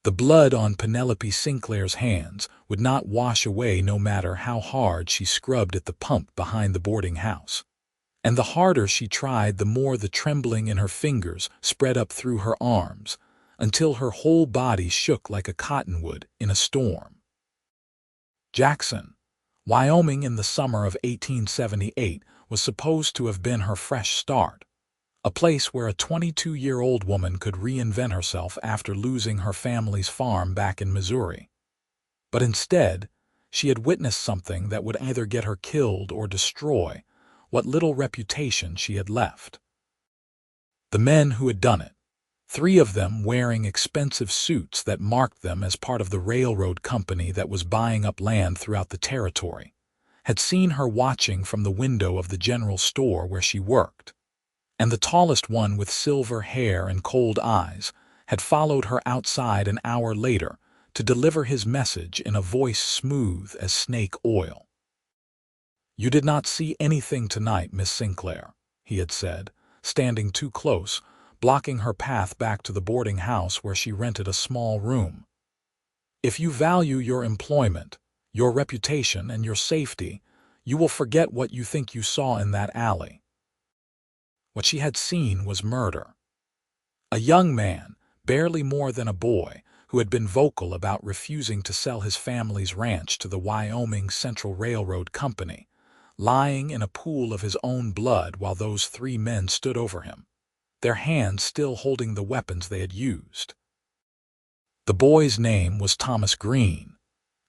The blood on Penelope Sinclair's hands would not wash away no matter how hard she scrubbed at the pump behind the boarding house. And the harder she tried, the more the trembling in her fingers spread up through her arms, until her whole body shook like a cottonwood in a storm. Jackson, Wyoming in the summer of 1878 was supposed to have been her fresh start, a place where a 22-year-old woman could reinvent herself after losing her family's farm back in Missouri. But instead, she had witnessed something that would either get her killed or destroy what little reputation she had left. The men who had done it, 3 of them wearing expensive suits that marked them as part of the railroad company that was buying up land throughout the territory, had seen her watching from the window of the general store where she worked. And the tallest one with silver hair and cold eyes had followed her outside an hour later to deliver his message in a voice smooth as snake oil. "You did not see anything tonight, Miss Sinclair," he had said, standing too close, blocking her path back to the boarding house where she rented a small room. "If you value your employment, your reputation, and your safety, you will forget what you think you saw in that alley." What she had seen was murder. A young man, barely more than a boy, who had been vocal about refusing to sell his family's ranch to the Wyoming Central Railroad Company, lying in a pool of his own blood while those 3 men stood over him, their hands still holding the weapons they had used. The boy's name was Thomas Green,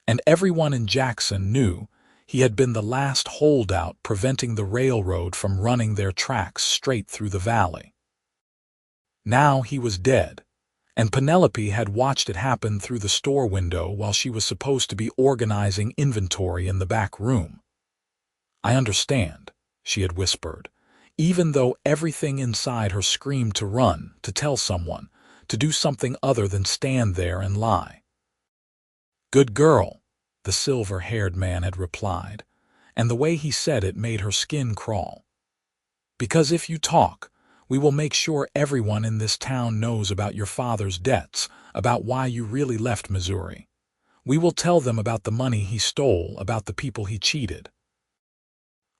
and everyone in Jackson knew he had been the last holdout preventing the railroad from running their tracks straight through the valley. Now he was dead, and Penelope had watched it happen through the store window while she was supposed to be organizing inventory in the back room. "I understand," she had whispered, even though everything inside her screamed to run, to tell someone, to do something other than stand there and lie. "Good girl," the silver-haired man had replied, and the way he said it made her skin crawl. "Because if you talk, we will make sure everyone in this town knows about your father's debts, about why you really left Missouri. We will tell them about the money he stole, about the people he cheated.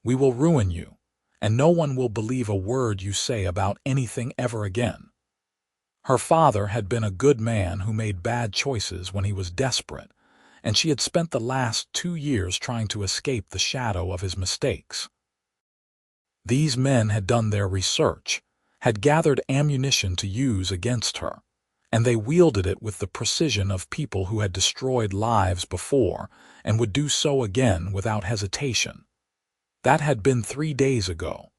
We will ruin you, and no one will believe a word you say about anything ever again." Her father had been a good man who made bad choices when he was desperate, and she had spent the last 2 years trying to escape the shadow of his mistakes. These men had done their research, had gathered ammunition to use against her, and they wielded it with the precision of people who had destroyed lives before and would do so again without hesitation. That had been 3 days ago,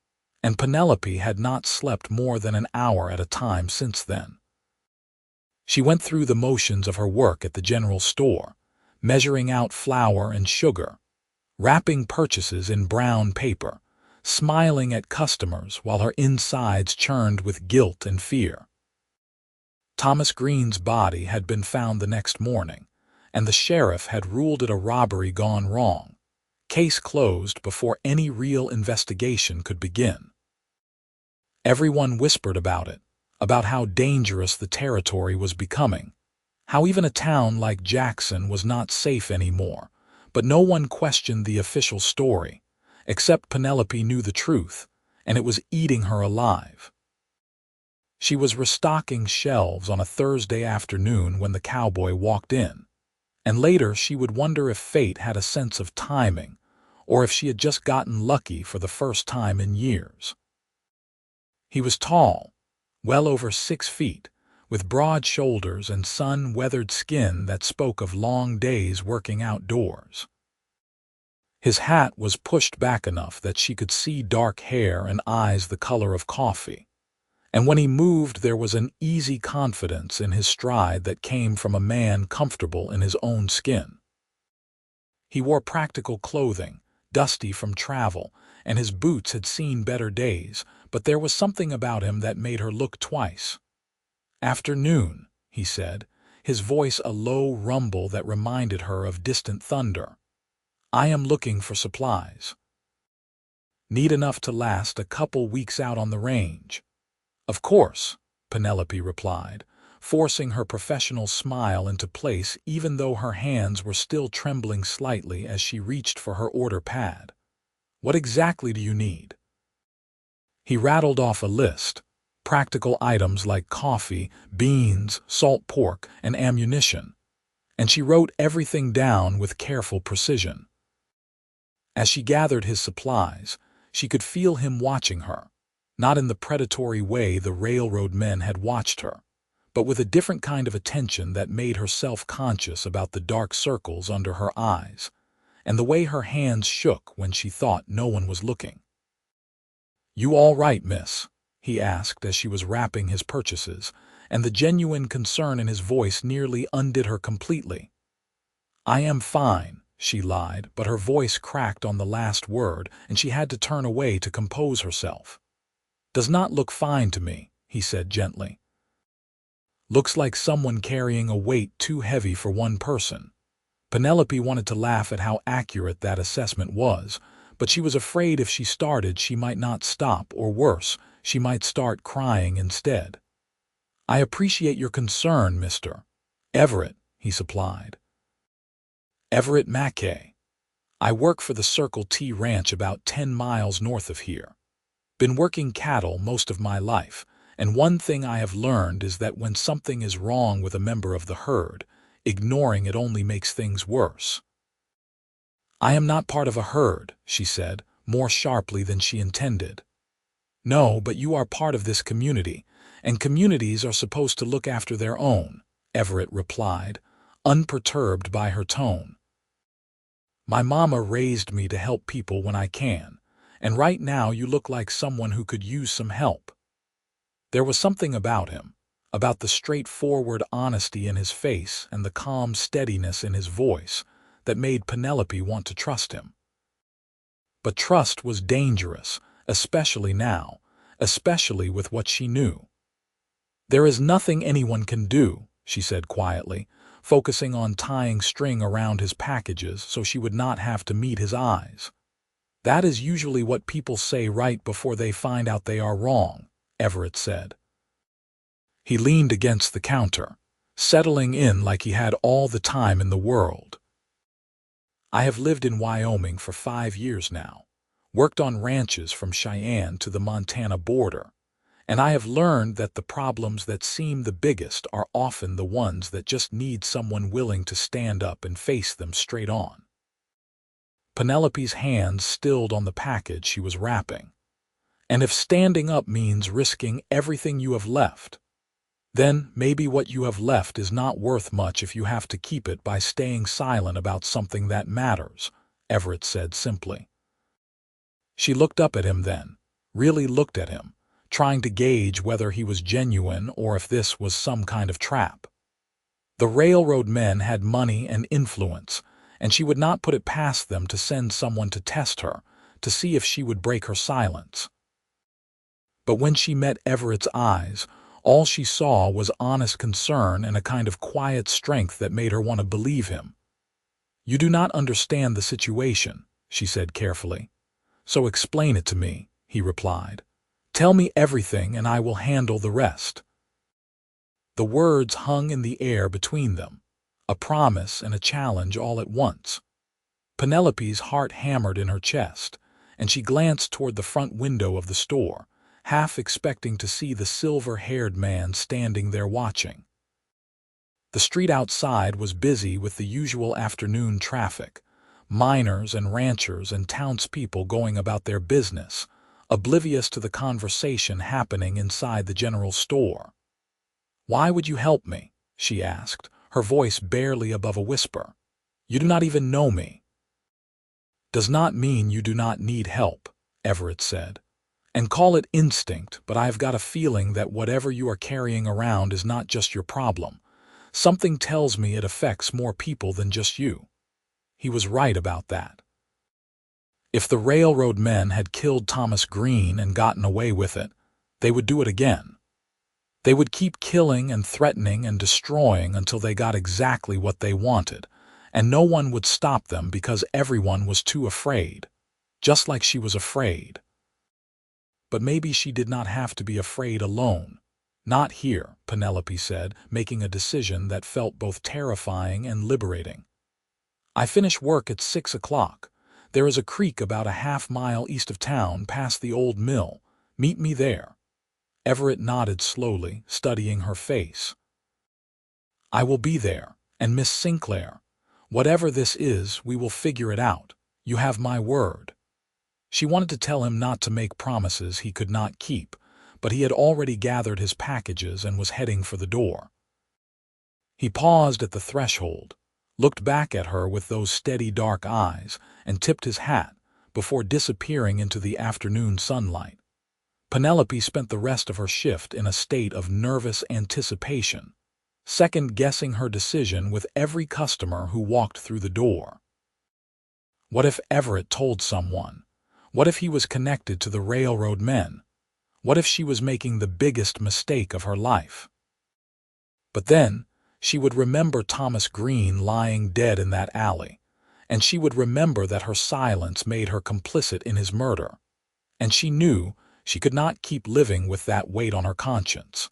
and Penelope had not slept more than an hour at a time since then. She went through the motions of her work at the general store, measuring out flour and sugar, wrapping purchases in brown paper, smiling at customers while her insides churned with guilt and fear. Thomas Green's body had been found the next morning, and the sheriff had ruled it a robbery gone wrong, case closed before any real investigation could begin. Everyone whispered about it, about how dangerous the territory was becoming, how even a town like Jackson was not safe anymore, but no one questioned the official story, except Penelope knew the truth, and it was eating her alive. She was restocking shelves on a Thursday afternoon when the cowboy walked in, and later she would wonder if fate had a sense of timing, or if she had just gotten lucky for the first time in years. He was tall, well over 6 feet, with broad shoulders and sun-weathered skin that spoke of long days working outdoors. His hat was pushed back enough that she could see dark hair and eyes the color of coffee, and when he moved there was an easy confidence in his stride that came from a man comfortable in his own skin. He wore practical clothing, dusty from travel, and his boots had seen better days, but there was something about him that made her look twice. "Afternoon," he said, his voice a low rumble that reminded her of distant thunder. "I am looking for supplies. Need enough to last a couple weeks out on the range." "Of course," Penelope replied, forcing her professional smile into place even though her hands were still trembling slightly as she reached for her order pad. "What exactly do you need?" He rattled off a list, practical items like coffee, beans, salt pork, and ammunition, and she wrote everything down with careful precision. As she gathered his supplies, she could feel him watching her, not in the predatory way the railroad men had watched her, but with a different kind of attention that made her self-conscious about the dark circles under her eyes, and the way her hands shook when she thought no one was looking. "You all right, miss?" he asked as she was wrapping his purchases, and the genuine concern in his voice nearly undid her completely. "I am fine," she lied, but her voice cracked on the last word, and she had to turn away to compose herself. "Does not look fine to me," he said gently. "Looks like someone carrying a weight too heavy for one person." Penelope wanted to laugh at how accurate that assessment was, but she was afraid if she started she might not stop, or worse, she might start crying instead. "I appreciate your concern, Mr. Everett," he supplied. "Everett Mackay. I work for the Circle T Ranch about 10 miles north of here. Been working cattle most of my life, and one thing I have learned is that when something is wrong with a member of the herd, ignoring it only makes things worse." "I am not part of a herd," she said, more sharply than she intended. "No, but you are part of this community, and communities are supposed to look after their own," Everett replied, unperturbed by her tone. "My mama raised me to help people when I can, and right now you look like someone who could use some help." There was something about him, about the straightforward honesty in his face and the calm steadiness in his voice, that made Penelope want to trust him. But trust was dangerous, especially now, especially with what she knew. "There is nothing anyone can do," she said quietly, focusing on tying string around his packages so she would not have to meet his eyes. "That is usually what people say right before they find out they are wrong," Everett said. He leaned against the counter, settling in like he had all the time in the world. "I have lived in Wyoming for 5 years now, worked on ranches from Cheyenne to the Montana border, and I have learned that the problems that seem the biggest are often the ones that just need someone willing to stand up and face them straight on." Penelope's hands stilled on the package she was wrapping. "And if standing up means risking everything you have left, then maybe what you have left is not worth much if you have to keep it by staying silent about something that matters," Everett said simply. She looked up at him then, really looked at him, trying to gauge whether he was genuine or if this was some kind of trap. The railroad men had money and influence, and she would not put it past them to send someone to test her, to see if she would break her silence. But when she met Everett's eyes, all she saw was honest concern and a kind of quiet strength that made her want to believe him. "You do not understand the situation," she said carefully. "So explain it to me," he replied. "Tell me everything and I will handle the rest." The words hung in the air between them, a promise and a challenge all at once. Penelope's heart hammered in her chest, and she glanced toward the front window of the store, half expecting to see the silver-haired man standing there watching. The street outside was busy with the usual afternoon traffic, miners and ranchers and townspeople going about their business, oblivious to the conversation happening inside the general store. "Why would you help me?" she asked, her voice barely above a whisper. "You do not even know me." "Does not mean you do not need help," Everett said. "And call it instinct, but I have got a feeling that whatever you are carrying around is not just your problem. Something tells me it affects more people than just you." He was right about that. If the railroad men had killed Thomas Green and gotten away with it, they would do it again. They would keep killing and threatening and destroying until they got exactly what they wanted, and no one would stop them because everyone was too afraid, just like she was afraid. But maybe she did not have to be afraid alone. Not here, Penelope said, making a decision that felt both terrifying and liberating. I finish work at 6 o'clock. There is a creek about a half-mile east of town past the old mill. Meet me there. Everett nodded slowly, studying her face. I will be there, and Miss Sinclair. Whatever this is, we will figure it out. You have my word. She wanted to tell him not to make promises he could not keep, but he had already gathered his packages and was heading for the door. He paused at the threshold, looked back at her with those steady dark eyes, and tipped his hat before disappearing into the afternoon sunlight. Penelope spent the rest of her shift in a state of nervous anticipation, second-guessing her decision with every customer who walked through the door. What if Everett told someone? What if he was connected to the railroad men? What if she was making the biggest mistake of her life? But then, she would remember Thomas Green lying dead in that alley, and she would remember that her silence made her complicit in his murder, and she knew she could not keep living with that weight on her conscience.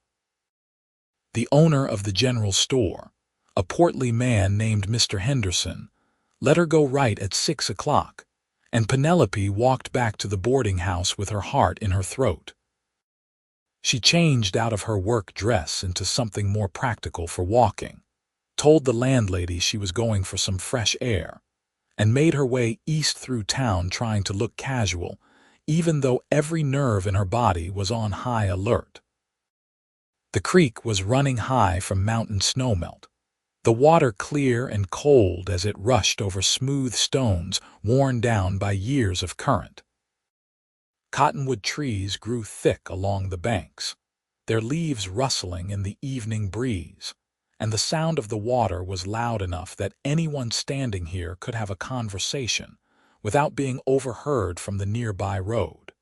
The owner of the general store, a portly man named Mr. Henderson, let her go right at 6 o'clock, and Penelope walked back to the boarding house with her heart in her throat. She changed out of her work dress into something more practical for walking, told the landlady she was going for some fresh air, and made her way east through town trying to look casual, even though every nerve in her body was on high alert. The creek was running high from mountain snowmelt, the water clear and cold as it rushed over smooth stones worn down by years of current. Cottonwood trees grew thick along the banks, their leaves rustling in the evening breeze, and the sound of the water was loud enough that anyone standing here could have a conversation without being overheard from the nearby road.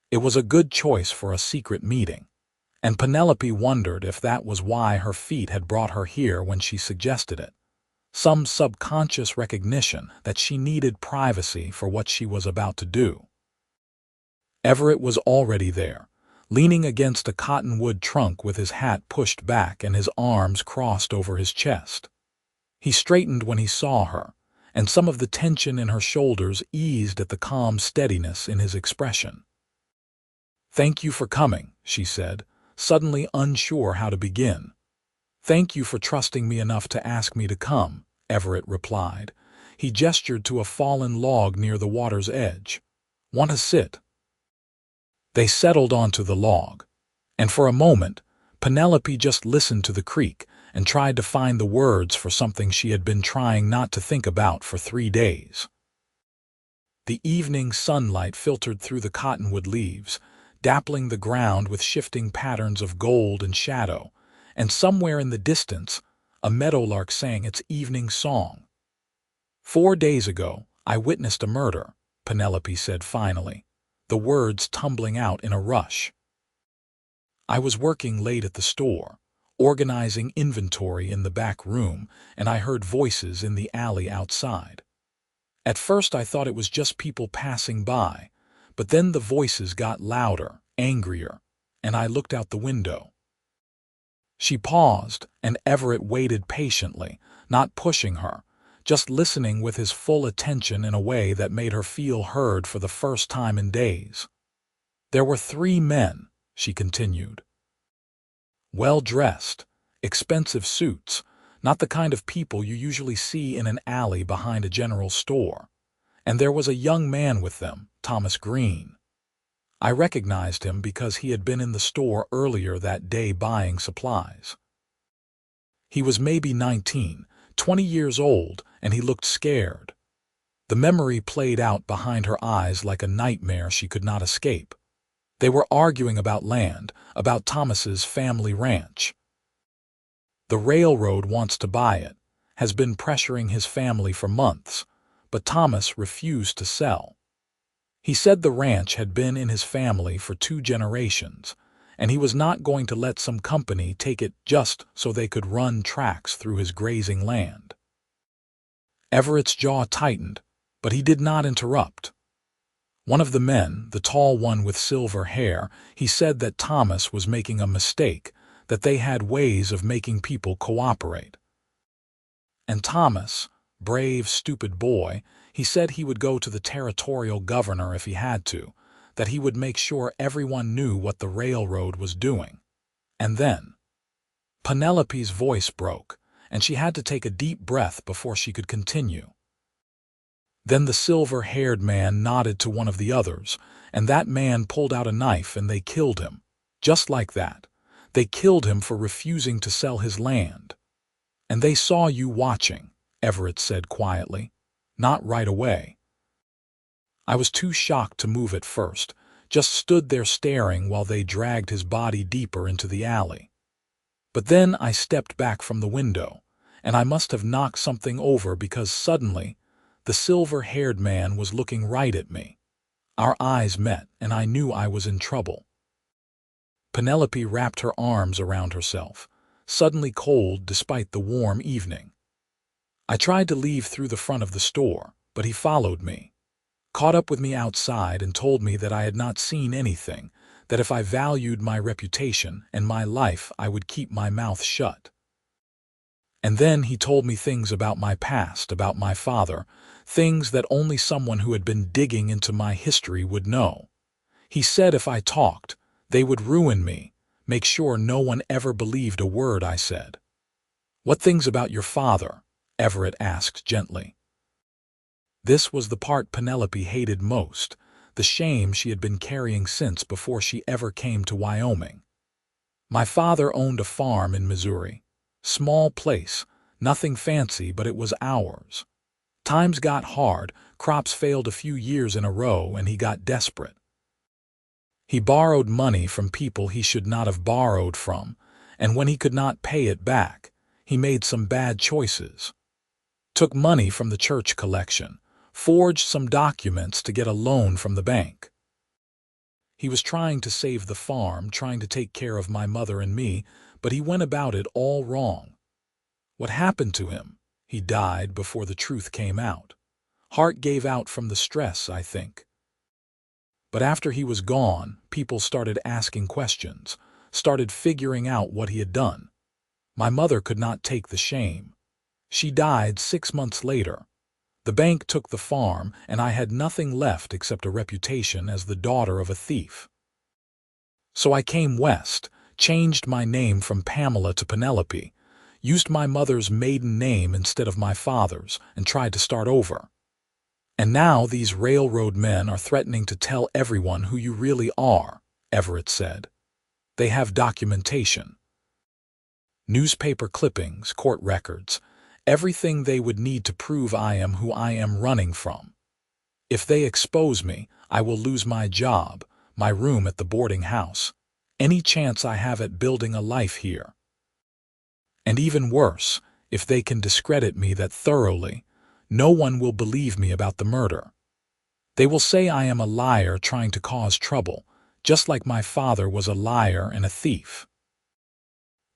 It was a good choice for a secret meeting, and Penelope wondered if that was why her feet had brought her here when she suggested it. Some subconscious recognition that she needed privacy for what she was about to do. Everett was already there, leaning against a cottonwood trunk with his hat pushed back and his arms crossed over his chest. He straightened when he saw her, and some of the tension in her shoulders eased at the calm steadiness in his expression. "Thank you for coming," she said, suddenly unsure how to begin. "Thank you for trusting me enough to ask me to come," Everett replied. He gestured to a fallen log near the water's edge. "Want to sit?" They settled onto the log, and for a moment, Penelope just listened to the creek and tried to find the words for something she had been trying not to think about for 3 days. The evening sunlight filtered through the cottonwood leaves, dappling the ground with shifting patterns of gold and shadow, and somewhere in the distance, a meadowlark sang its evening song. "4 days ago, I witnessed a murder," Penelope said finally, the words tumbling out in a rush. "I was working late at the store, organizing inventory in the back room, and I heard voices in the alley outside. At first I thought it was just people passing by, but then the voices got louder, angrier, and I looked out the window." She paused, and Everett waited patiently, not pushing her, just listening with his full attention in a way that made her feel heard for the first time in days. "There were 3 men," she continued. "Well-dressed, expensive suits, not the kind of people you usually see in an alley behind a general store. And there was a young man with them, Thomas Green. I recognized him because he had been in the store earlier that day buying supplies. He was maybe 19, 20 years old, and he looked scared. The memory played out behind her eyes like a nightmare she could not escape. They were arguing about land, about Thomas's family ranch. The railroad wants to buy it, has been pressuring his family for months, but Thomas refused to sell. He said the ranch had been in his family for 2 generations, and he was not going to let some company take it just so they could run tracks through his grazing land. Everett's jaw tightened, but he did not interrupt. One of the men, the tall one with silver hair, he said that Thomas was making a mistake, that they had ways of making people cooperate. And Thomas, brave, stupid boy, he said he would go to the territorial governor if he had to, that he would make sure everyone knew what the railroad was doing. And then Penelope's voice broke, and she had to take a deep breath before she could continue. Then the silver-haired man nodded to one of the others, and that man pulled out a knife and they killed him. Just like that. They killed him for refusing to sell his land. And they saw you watching, Everett said quietly. Not right away. I was too shocked to move at first, just stood there staring while they dragged his body deeper into the alley. But then I stepped back from the window, and I must have knocked something over because suddenly the silver-haired man was looking right at me. Our eyes met, and I knew I was in trouble. Penelope wrapped her arms around herself, suddenly cold despite the warm evening. I tried to leave through the front of the store, but he followed me, caught up with me outside and told me that I had not seen anything, that if I valued my reputation and my life I would keep my mouth shut. And then he told me things about my past, about my father, things that only someone who had been digging into my history would know. He said if I talked, they would ruin me, make sure no one ever believed a word I said. What things about your father? Everett asked gently. This was the part Penelope hated most, the shame she had been carrying since before she ever came to Wyoming. My father owned a farm in Missouri. Small place, nothing fancy, but it was ours. Times got hard, crops failed a few years in a row, and he got desperate. He borrowed money from people he should not have borrowed from, and when he could not pay it back, he made some bad choices. Took money from the church collection, forged some documents to get a loan from the bank. He was trying to save the farm, trying to take care of my mother and me, but he went about it all wrong. What happened to him? He died before the truth came out. Heart gave out from the stress, I think. But after he was gone, people started asking questions, started figuring out what he had done. My mother could not take the shame. She died 6 months later. The bank took the farm, and I had nothing left except a reputation as the daughter of a thief. So I came west, changed my name from Pamela to Penelope, used my mother's maiden name instead of my father's, and tried to start over. And now these railroad men are threatening to tell everyone who you really are, Everett said. They have documentation. Newspaper clippings, court records, everything they would need to prove I am who I am running from. If they expose me, I will lose my job, my room at the boarding house, any chance I have at building a life here. And even worse, if they can discredit me that thoroughly, no one will believe me about the murder. They will say I am a liar trying to cause trouble, just like my father was a liar and a thief.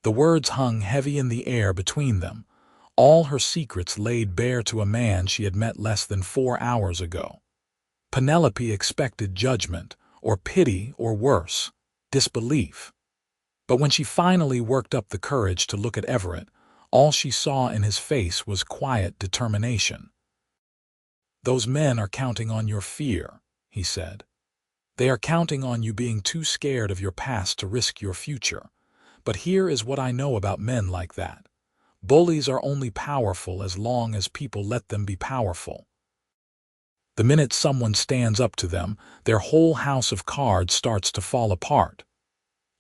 The words hung heavy in the air between them, all her secrets laid bare to a man she had met less than 4 hours ago. Penelope expected judgment, or pity, or worse, disbelief. But when she finally worked up the courage to look at Everett, all she saw in his face was quiet determination. Those men are counting on your fear, he said. They are counting on you being too scared of your past to risk your future. But here is what I know about men like that. Bullies are only powerful as long as people let them be powerful. The minute someone stands up to them, their whole house of cards starts to fall apart.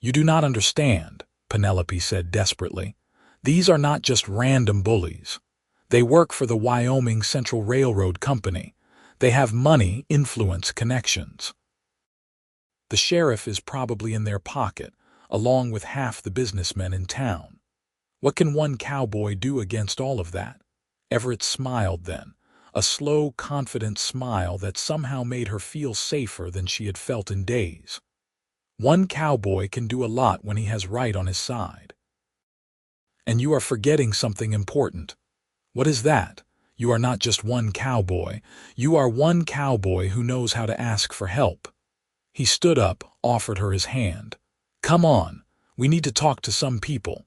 You do not understand, Penelope said desperately. These are not just random bullies. They work for the Wyoming Central Railroad Company. They have money, influence, connections. The sheriff is probably in their pocket, along with half the businessmen in town. What can one cowboy do against all of that? Everett smiled then, a slow, confident smile that somehow made her feel safer than she had felt in days. One cowboy can do a lot when he has right on his side. And you are forgetting something important. What is that? You are not just one cowboy. You are one cowboy who knows how to ask for help." He stood up, offered her his hand. "Come on, we need to talk to some people."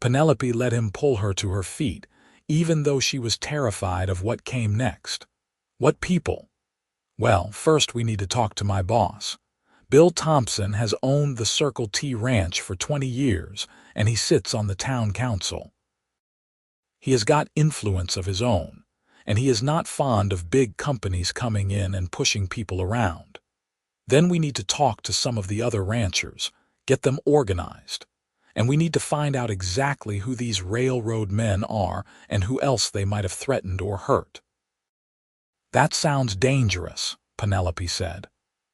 Penelope let him pull her to her feet, even though she was terrified of what came next. "What people?" "Well, first we need to talk to my boss. Bill Thompson has owned the Circle T Ranch for 20 years, and he sits on the town council. He has got influence of his own, and he is not fond of big companies coming in and pushing people around. Then we need to talk to some of the other ranchers, get them organized, and we need to find out exactly who these railroad men are and who else they might have threatened or hurt." "That sounds dangerous," Penelope said.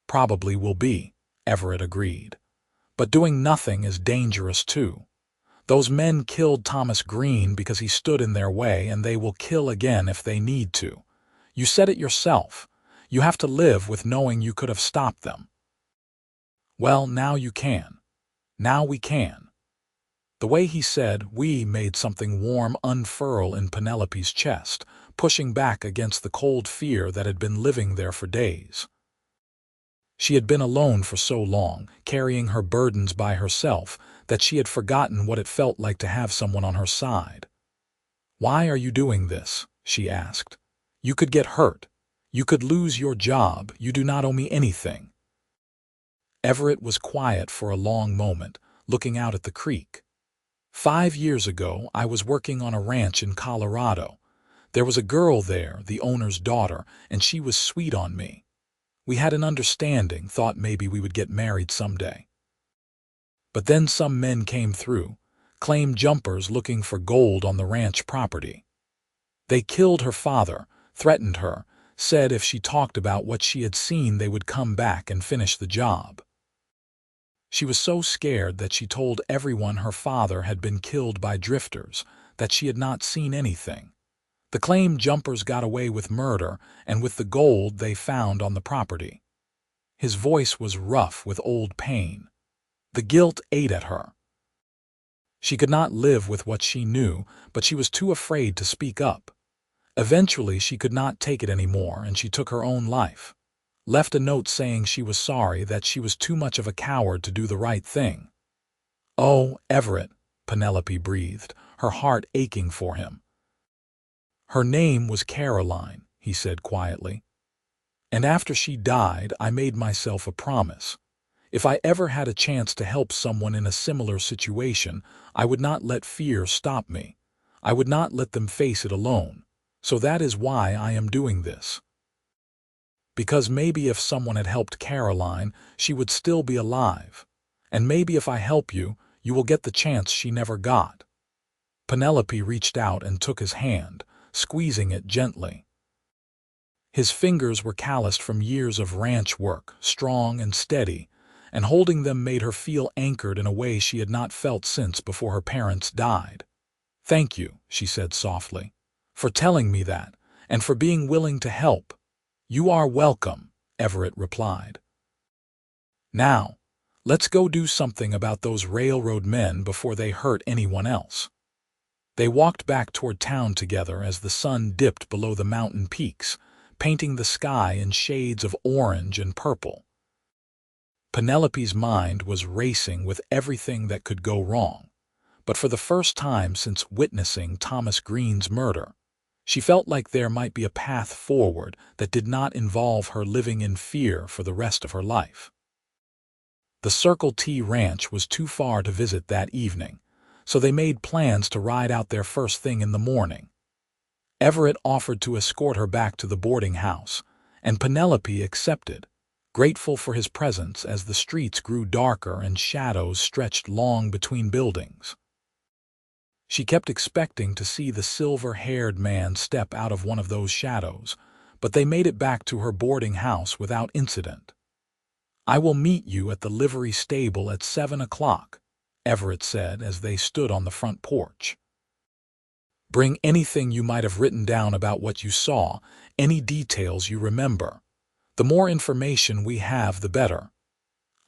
"Probably will be," Everett agreed. "But doing nothing is dangerous too. Those men killed Thomas Green because he stood in their way, and they will kill again if they need to. You said it yourself. You have to live with knowing you could have stopped them." "Well, now you can. Now we can." The way he said "we" made something warm unfurl in Penelope's chest, pushing back against the cold fear that had been living there for days. She had been alone for so long, carrying her burdens by herself, that she had forgotten what it felt like to have someone on her side. "Why are you doing this?" she asked. "You could get hurt. You could lose your job. You do not owe me anything." Everett was quiet for a long moment, looking out at the creek. "5 years ago, I was working on a ranch in Colorado. There was a girl there, the owner's daughter, and she was sweet on me. We had an understanding, thought maybe we would get married someday. But then some men came through, claimed jumpers looking for gold on the ranch property. They killed her father, threatened her, said if she talked about what she had seen they would come back and finish the job. She was so scared that she told everyone her father had been killed by drifters, that she had not seen anything. The claimed jumpers got away with murder and with the gold they found on the property." His voice was rough with old pain. The guilt ate at her. She could not live with what she knew, but she was too afraid to speak up. Eventually she could not take it anymore, and she took her own life. Left a note saying she was sorry, that she was too much of a coward to do the right thing. "Oh, Everett," Penelope breathed, her heart aching for him. "Her name was Caroline," he said quietly. "And after she died, I made myself a promise. If I ever had a chance to help someone in a similar situation, I would not let fear stop me. I would not let them face it alone. So that is why I am doing this. Because maybe if someone had helped Caroline, she would still be alive. And maybe if I help you, you will get the chance she never got." Penelope reached out and took his hand, squeezing it gently. His fingers were calloused from years of ranch work, strong and steady, and holding them made her feel anchored in a way she had not felt since before her parents died. "Thank you," she said softly, "for telling me that, and for being willing to help." "You are welcome," Everett replied. "Now, let's go do something about those railroad men before they hurt anyone else." They walked back toward town together as the sun dipped below the mountain peaks, painting the sky in shades of orange and purple. Penelope's mind was racing with everything that could go wrong, but for the first time since witnessing Thomas Green's murder, she felt like there might be a path forward that did not involve her living in fear for the rest of her life. The Circle T Ranch was too far to visit that evening, so they made plans to ride out there first thing in the morning. Everett offered to escort her back to the boarding house, and Penelope accepted, grateful for his presence as the streets grew darker and shadows stretched long between buildings. She kept expecting to see the silver-haired man step out of one of those shadows, but they made it back to her boarding house without incident. "I will meet you at the livery stable at 7 o'clock, Everett said as they stood on the front porch. "Bring anything you might have written down about what you saw, any details you remember. The more information we have, the better."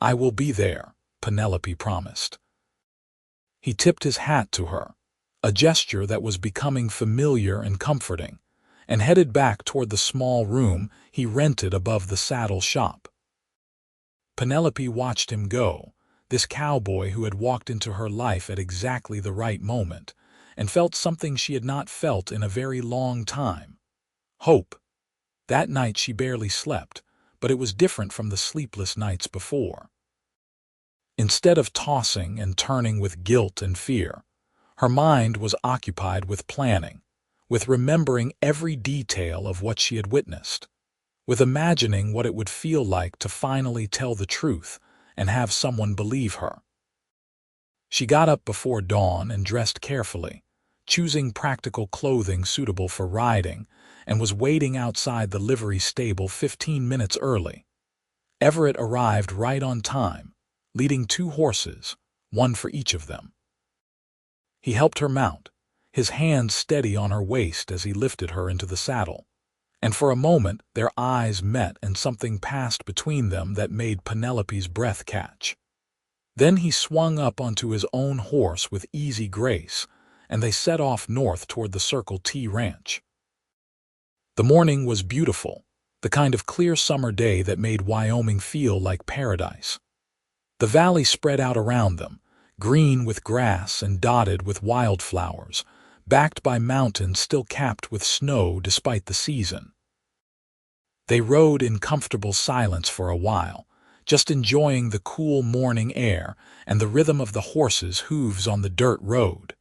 "I will be there," Penelope promised. He tipped his hat to her. a gesture that was becoming familiar and comforting, and headed back toward the small room he rented above the saddle shop. Penelope watched him go, this cowboy who had walked into her life at exactly the right moment, and felt something she had not felt in a very long time: hope. That night she barely slept, but it was different from the sleepless nights before. Instead of tossing and turning with guilt and fear, her mind was occupied with planning, with remembering every detail of what she had witnessed, with imagining what it would feel like to finally tell the truth and have someone believe her. She got up before dawn and dressed carefully, choosing practical clothing suitable for riding, and was waiting outside the livery stable 15 minutes early. Everett arrived right on time, leading 2 horses, one for each of them. He helped her mount, his hands steady on her waist as he lifted her into the saddle, and for a moment their eyes met and something passed between them that made Penelope's breath catch. Then he swung up onto his own horse with easy grace, and they set off north toward the Circle T Ranch. The morning was beautiful, the kind of clear summer day that made Wyoming feel like paradise. The valley spread out around them, green with grass and dotted with wildflowers, backed by mountains still capped with snow despite the season. They rode in comfortable silence for a while, just enjoying the cool morning air and the rhythm of the horses' hooves on the dirt road.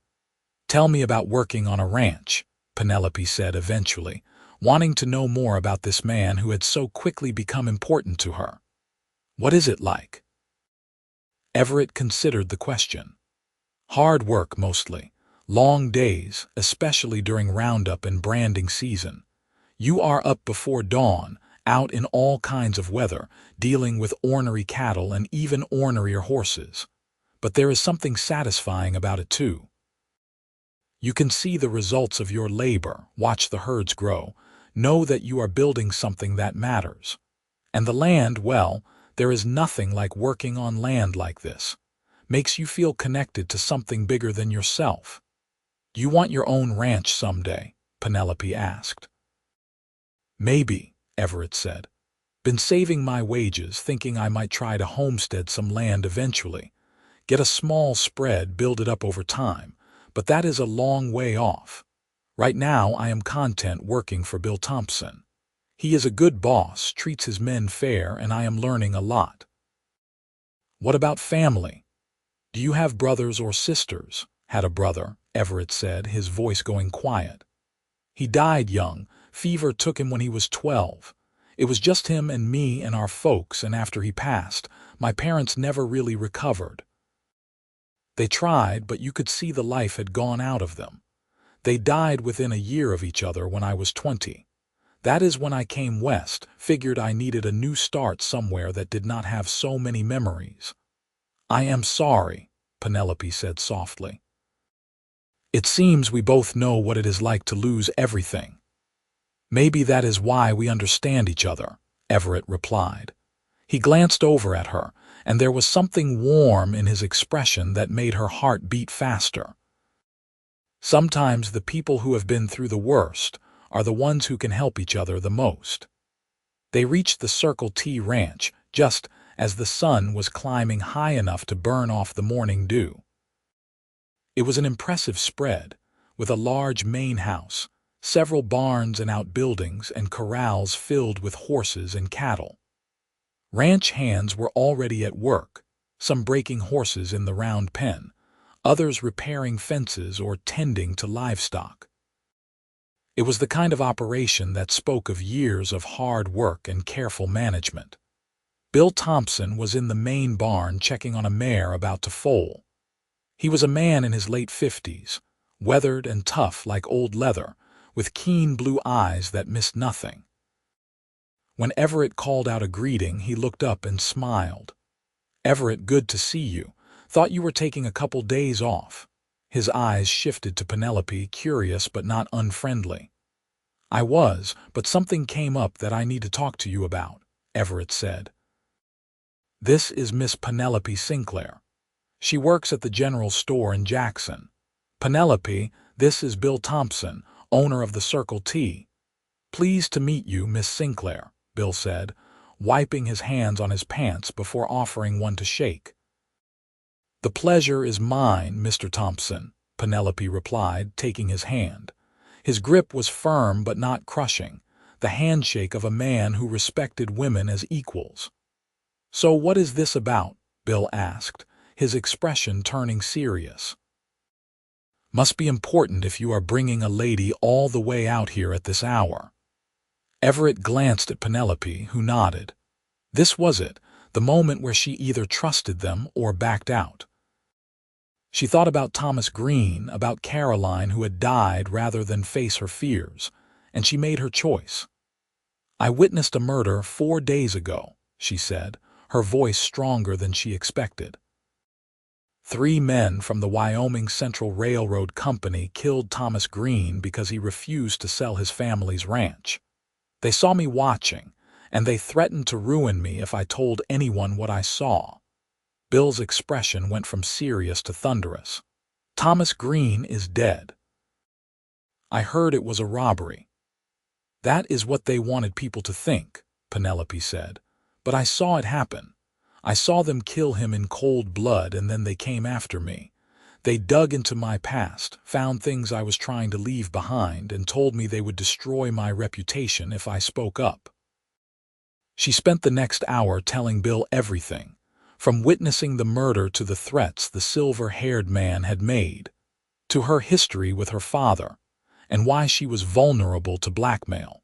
"Tell me about working on a ranch," Penelope said eventually, wanting to know more about this man who had so quickly become important to her. "What is it like?" Everett considered the question. "Hard work mostly, long days, especially during roundup and branding season. You are up before dawn, out in all kinds of weather, dealing with ornery cattle and even ornerier horses. But there is something satisfying about it too. You can see the results of your labor, watch the herds grow, know that you are building something that matters. And the land, well, there is nothing like working on land like this. Makes you feel connected to something bigger than yourself." "Do you want your own ranch someday?" Penelope asked. "Maybe," Everett said. "Been saving my wages, thinking I might try to homestead some land eventually. Get a small spread, build it up over time, but that is a long way off. Right now I am content working for Bill Thompson. He is a good boss, treats his men fair, and I am learning a lot." "What about family? Do you have brothers or sisters?" "Had a brother," Everett said, his voice going quiet. "He died young. Fever took him when he was 12. It was just him and me and our folks, and after he passed, my parents never really recovered. They tried, but you could see the life had gone out of them. They died within a year of each other when I was 20. That is when I came west, figured I needed a new start somewhere that did not have so many memories." "I am sorry," Penelope said softly. "It seems we both know what it is like to lose everything." "Maybe that is why we understand each other," Everett replied. He glanced over at her, and there was something warm in his expression that made her heart beat faster. "Sometimes the people who have been through the worst are the ones who can help each other the most." They reached the Circle T Ranch just as the sun was climbing high enough to burn off the morning dew. It was an impressive spread, with a large main house, several barns and outbuildings, and corrals filled with horses and cattle. Ranch hands were already at work, some breaking horses in the round pen, others repairing fences or tending to livestock. It was the kind of operation that spoke of years of hard work and careful management. Bill Thompson was in the main barn checking on a mare about to foal. He was a man in his late 50s, weathered and tough like old leather, with keen blue eyes that missed nothing. When Everett called out a greeting, he looked up and smiled. "Everett, good to see you. Thought you were taking a couple days off." His eyes shifted to Penelope, curious but not unfriendly. "I was, but something came up that I need to talk to you about," Everett said. "This is Miss Penelope Sinclair. She works at the general store in Jackson." "Penelope, this is Bill Thompson, owner of the Circle T. Pleased to meet you, Miss Sinclair," Bill said, wiping his hands on his pants before offering one to shake. "The pleasure is mine, Mr. Thompson," Penelope replied, taking his hand. His grip was firm but not crushing, the handshake of a man who respected women as equals. "So what is this about?" Bill asked, his expression turning serious. "Must be important if you are bringing a lady all the way out here at this hour." Everett glanced at Penelope, who nodded. This was it, the moment where she either trusted them or backed out. She thought about Thomas Green, about Caroline who had died rather than face her fears, and she made her choice. "I witnessed a murder 4 days ago," she said, her voice stronger than she expected. 3 men from the Wyoming Central Railroad Company killed Thomas Green because he refused to sell his family's ranch. They saw me watching, and they threatened to ruin me if I told anyone what I saw. Bill's expression went from serious to thunderous. "Thomas Green is dead." "I heard it was a robbery." "That is what they wanted people to think," Penelope said. "But I saw it happen. I saw them kill him in cold blood, and then they came after me. They dug into my past, found things I was trying to leave behind, and told me they would destroy my reputation if I spoke up." She spent the next hour telling Bill everything, from witnessing the murder to the threats the silver-haired man had made, to her history with her father, and why she was vulnerable to blackmail.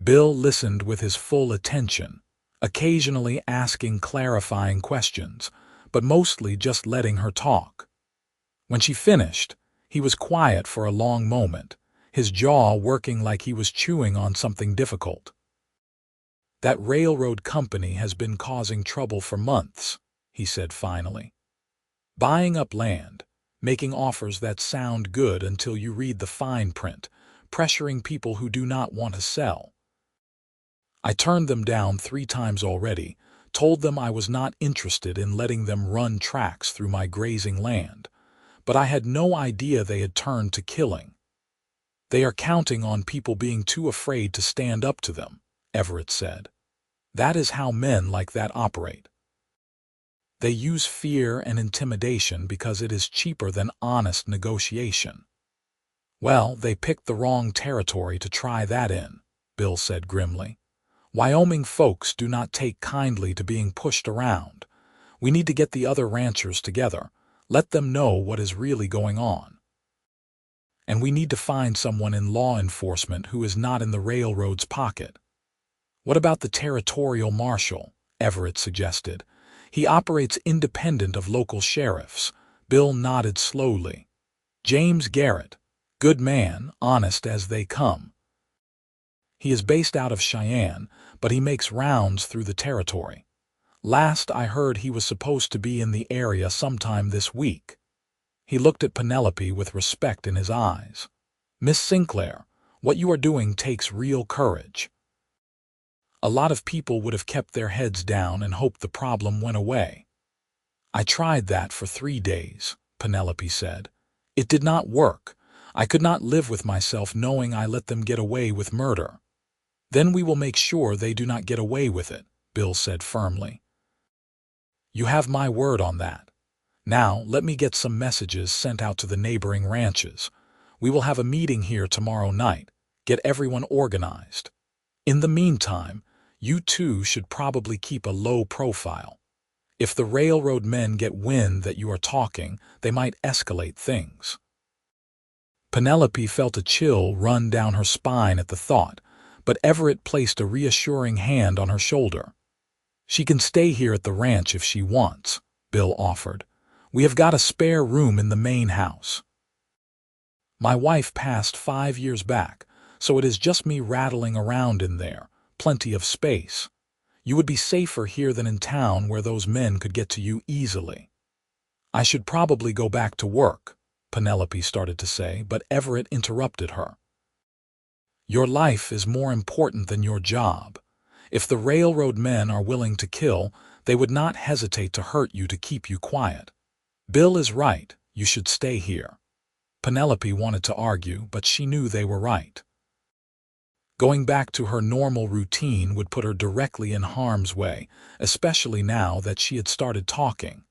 Bill listened with his full attention, occasionally asking clarifying questions, but mostly just letting her talk. When she finished, he was quiet for a long moment, his jaw working like he was chewing on something difficult. "That railroad company has been causing trouble for months," he said finally. "Buying up land, making offers that sound good until you read the fine print, pressuring people who do not want to sell. I turned them down 3 times already, told them I was not interested in letting them run tracks through my grazing land, but I had no idea they had turned to killing. They are counting on people being too afraid to stand up to them," Everett said. "That is how men like that operate. They use fear and intimidation because it is cheaper than honest negotiation." "Well, they picked the wrong territory to try that in," Bill said grimly. "Wyoming folks do not take kindly to being pushed around. We need to get the other ranchers together, let them know what is really going on. And we need to find someone in law enforcement who is not in the railroad's pocket." "What about the territorial marshal?" Everett suggested. "He operates independent of local sheriffs." Bill nodded slowly. "James Garrett. Good man, honest as they come. He is based out of Cheyenne, but he makes rounds through the territory. Last I heard he was supposed to be in the area sometime this week." He looked at Penelope with respect in his eyes. "Miss Sinclair, what you are doing takes real courage." "A lot of people would have kept their heads down and hoped the problem went away." "I tried that for 3 days," Penelope said. "It did not work. I could not live with myself knowing I let them get away with murder." "Then we will make sure they do not get away with it," Bill said firmly. "You have my word on that. Now let me get some messages sent out to the neighboring ranches. We will have a meeting here tomorrow night, get everyone organized. In the meantime, you two should probably keep a low profile. If the railroad men get wind that you are talking, they might escalate things." Penelope felt a chill run down her spine at the thought, but Everett placed a reassuring hand on her shoulder. "She can stay here at the ranch if she wants," Bill offered. "We have got a spare room in the main house. My wife passed 5 years back, so it is just me rattling around in there, plenty of space. You would be safer here than in town where those men could get to you easily." "I should probably go back to work," Penelope started to say, but Everett interrupted her. "Your life is more important than your job. If the railroad men are willing to kill, they would not hesitate to hurt you to keep you quiet. Bill is right, You should stay here." Penelope wanted to argue, but she knew they were right. Going back to her normal routine would put her directly in harm's way, especially now that she had started talking.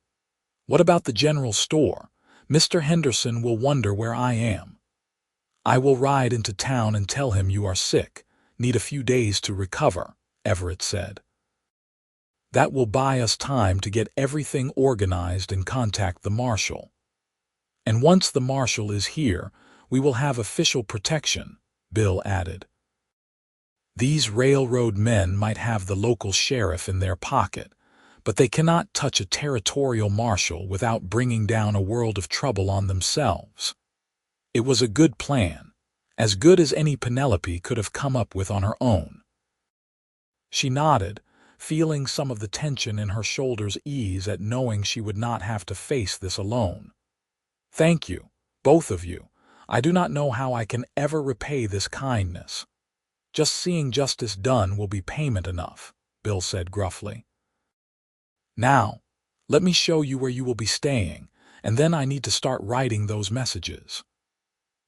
"What about the general store? Mr. Henderson will wonder where I am." "I will ride into town and tell him you are sick, need a few days to recover," Everett said. "That will buy us time to get everything organized and contact the marshal. And once the marshal is here, we will have official protection," Bill added. "These railroad men might have the local sheriff in their pocket, but they cannot touch a territorial marshal without bringing down a world of trouble on themselves." It was a good plan, as good as any Penelope could have come up with on her own. She nodded, feeling some of the tension in her shoulders ease at knowing she would not have to face this alone. "Thank you, both of you. I do not know how I can ever repay this kindness. Just seeing justice done will be payment enough," Bill said gruffly. "Now, let me show you where you will be staying, and then I need to start writing those messages."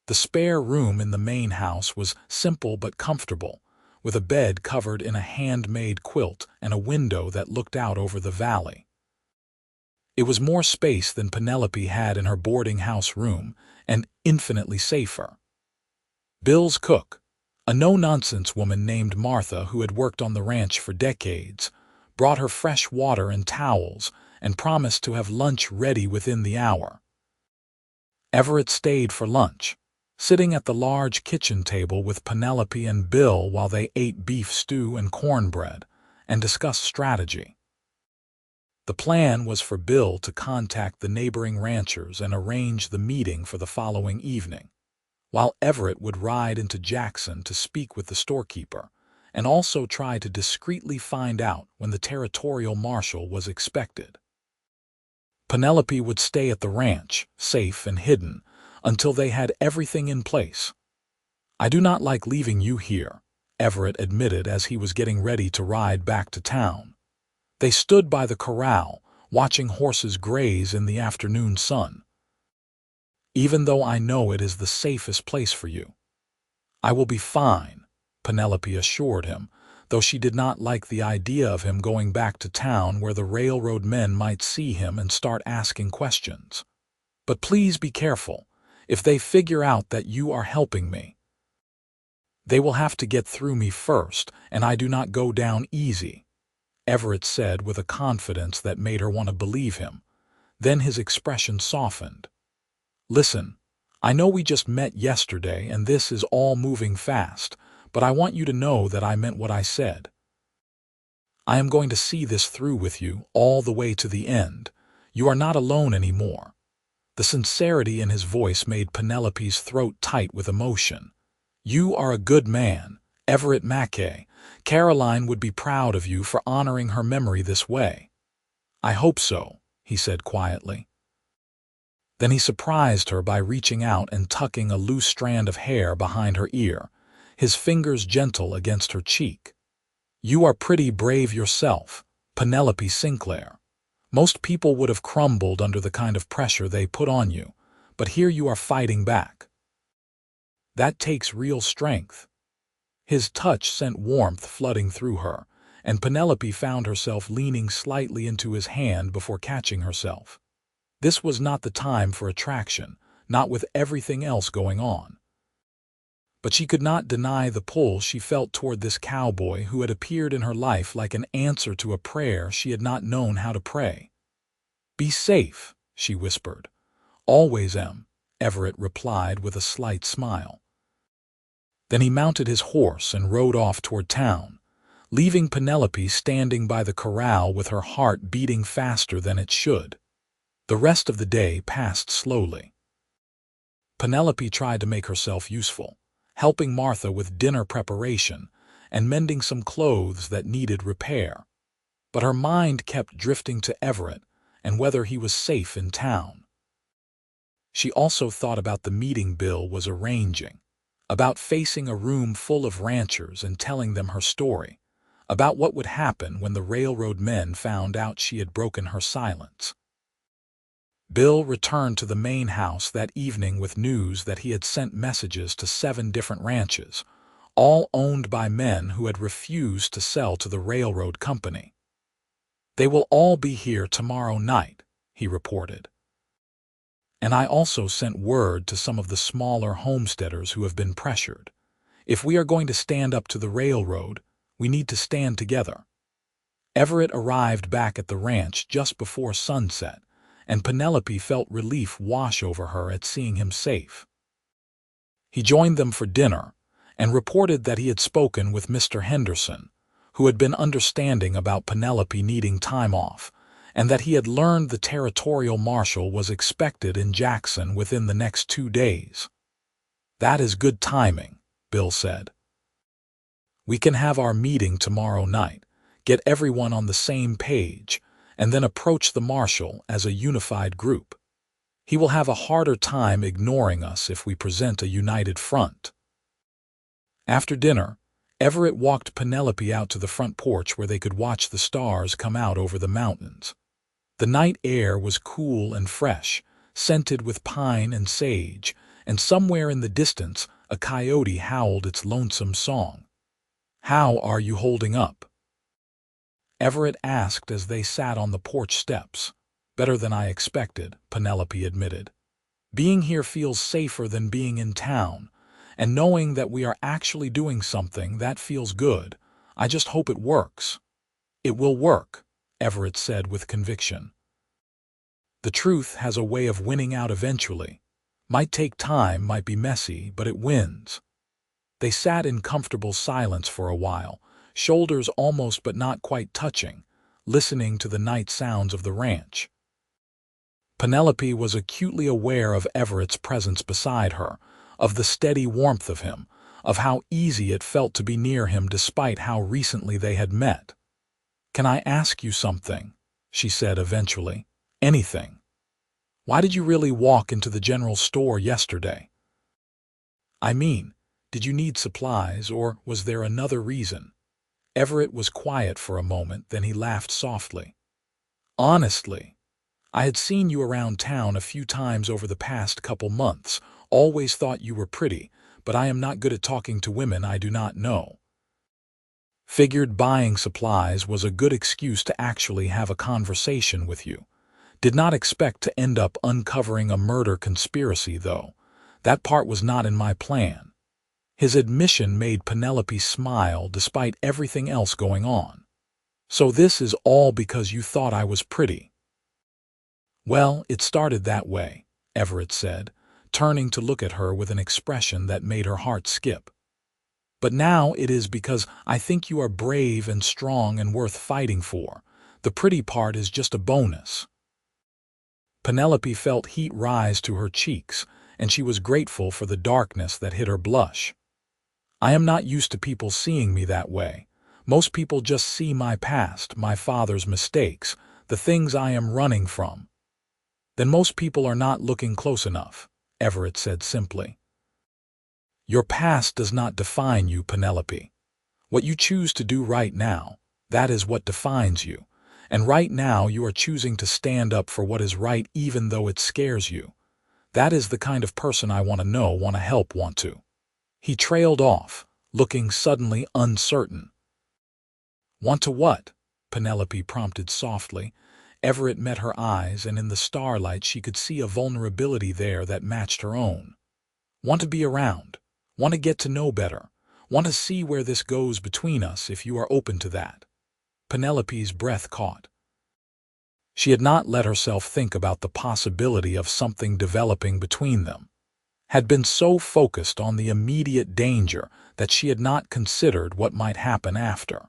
The spare room in the main house was simple but comfortable, with a bed covered in a handmade quilt and a window that looked out over the valley. It was more space than Penelope had in her boarding house room, and infinitely safer. Bill's cook, a no-nonsense woman named Martha who had worked on the ranch for decades, brought her fresh water and towels and promised to have lunch ready within the hour. Everett stayed for lunch, sitting at the large kitchen table with Penelope and Bill while they ate beef stew and cornbread and discussed strategy. The plan was for Bill to contact the neighboring ranchers and arrange the meeting for the following evening, while Everett would ride into Jackson to speak with the storekeeper and also try to discreetly find out when the territorial marshal was expected. Penelope would stay at the ranch, safe and hidden, until they had everything in place. "I do not like leaving you here," Everett admitted as he was getting ready to ride back to town. They stood by the corral, watching horses graze in the afternoon sun. "Even though I know it is the safest place for you." "I will be fine," Penelope assured him, though she did not like the idea of him going back to town where the railroad men might see him and start asking questions. "But please be careful. If they figure out that you are helping me, they will have to get through me first, and I do not go down easy," Everett said with a confidence that made her want to believe him. Then his expression softened. "Listen, I know we just met yesterday and this is all moving fast, but I want you to know that I meant what I said. I am going to see this through with you all the way to the end. You are not alone anymore." The sincerity in his voice made Penelope's throat tight with emotion. "You are a good man, Everett Mackay. Caroline would be proud of you for honoring her memory this way." "I hope so," he said quietly. Then he surprised her by reaching out and tucking a loose strand of hair behind her ear, his fingers gentle against her cheek. "You are pretty brave yourself, Penelope Sinclair. Most people would have crumbled under the kind of pressure they put on you, but here you are fighting back. That takes real strength." His touch sent warmth flooding through her, and Penelope found herself leaning slightly into his hand before catching herself. This was not the time for attraction, not with everything else going on. But she could not deny the pull she felt toward this cowboy who had appeared in her life like an answer to a prayer she had not known how to pray. "Be safe," she whispered. "Always am," Everett replied with a slight smile. Then he mounted his horse and rode off toward town, leaving Penelope standing by the corral with her heart beating faster than it should. The rest of the day passed slowly. Penelope tried to make herself useful, helping Martha with dinner preparation and mending some clothes that needed repair. But her mind kept drifting to Everett and whether he was safe in town. She also thought about the meeting Bill was arranging, about facing a room full of ranchers and telling them her story, about what would happen when the railroad men found out she had broken her silence. Bill returned to the main house that evening with news that he had sent messages to 7 different ranches, all owned by men who had refused to sell to the railroad company. "They will all be here tomorrow night," he reported. "And I also sent word to some of the smaller homesteaders who have been pressured. If we are going to stand up to the railroad, we need to stand together." Everett arrived back at the ranch just before sunset, and Penelope felt relief wash over her at seeing him safe. He joined them for dinner and reported that he had spoken with Mr. Henderson, who had been understanding about Penelope needing time off, and that he had learned the territorial marshal was expected in Jackson within the next 2 days. "That is good timing," Bill said. "We can have our meeting tomorrow night, get everyone on the same page, and then approach the marshal as a unified group. He will have a harder time ignoring us if we present a united front." After dinner, Everett walked Penelope out to the front porch where they could watch the stars come out over the mountains. The night air was cool and fresh, scented with pine and sage, and somewhere in the distance a coyote howled its lonesome song. "How are you holding up?" Everett asked as they sat on the porch steps. "Better than I expected," Penelope admitted. "Being here feels safer than being in town, and knowing that we are actually doing something, that feels good. I just hope it works." "It will work," Everett said with conviction. "The truth has a way of winning out eventually. Might take time, might be messy, but it wins." They sat in comfortable silence for a while, shoulders almost but not quite touching, listening to the night sounds of the ranch. Penelope was acutely aware of Everett's presence beside her, of the steady warmth of him, of how easy it felt to be near him despite how recently they had met. "Can I ask you something?" she said eventually. "Anything. Why did you really walk into the general store yesterday? I mean, did you need supplies, or was there another reason?" Everett was quiet for a moment, then he laughed softly. "Honestly, I had seen you around town a few times over the past couple months, always thought you were pretty, but I am not good at talking to women I do not know. Figured buying supplies was a good excuse to actually have a conversation with you. Did not expect to end up uncovering a murder conspiracy, though. That part was not in my plan." His admission made Penelope smile despite everything else going on. "So this is all because you thought I was pretty?" "Well, it started that way," Everett said, turning to look at her with an expression that made her heart skip. "But now it is because I think you are brave and strong and worth fighting for. The pretty part is just a bonus." Penelope felt heat rise to her cheeks, and she was grateful for the darkness that hid her blush. "I am not used to people seeing me that way. Most people just see my past, my father's mistakes, the things I am running from." "Then most people are not looking close enough," Everett said simply. "Your past does not define you, Penelope. What you choose to do right now, that is what defines you. And right now you are choosing to stand up for what is right even though it scares you. That is the kind of person I want to know, want to help, want to." He trailed off, looking suddenly uncertain. "Want to what?" Penelope prompted softly. Everett met her eyes, and in the starlight she could see a vulnerability there that matched her own. "Want to be around. Want to get to know better. Want to see where this goes between us if you are open to that." Penelope's breath caught. She had not let herself think about the possibility of something developing between them. Had been so focused on the immediate danger that she had not considered what might happen after.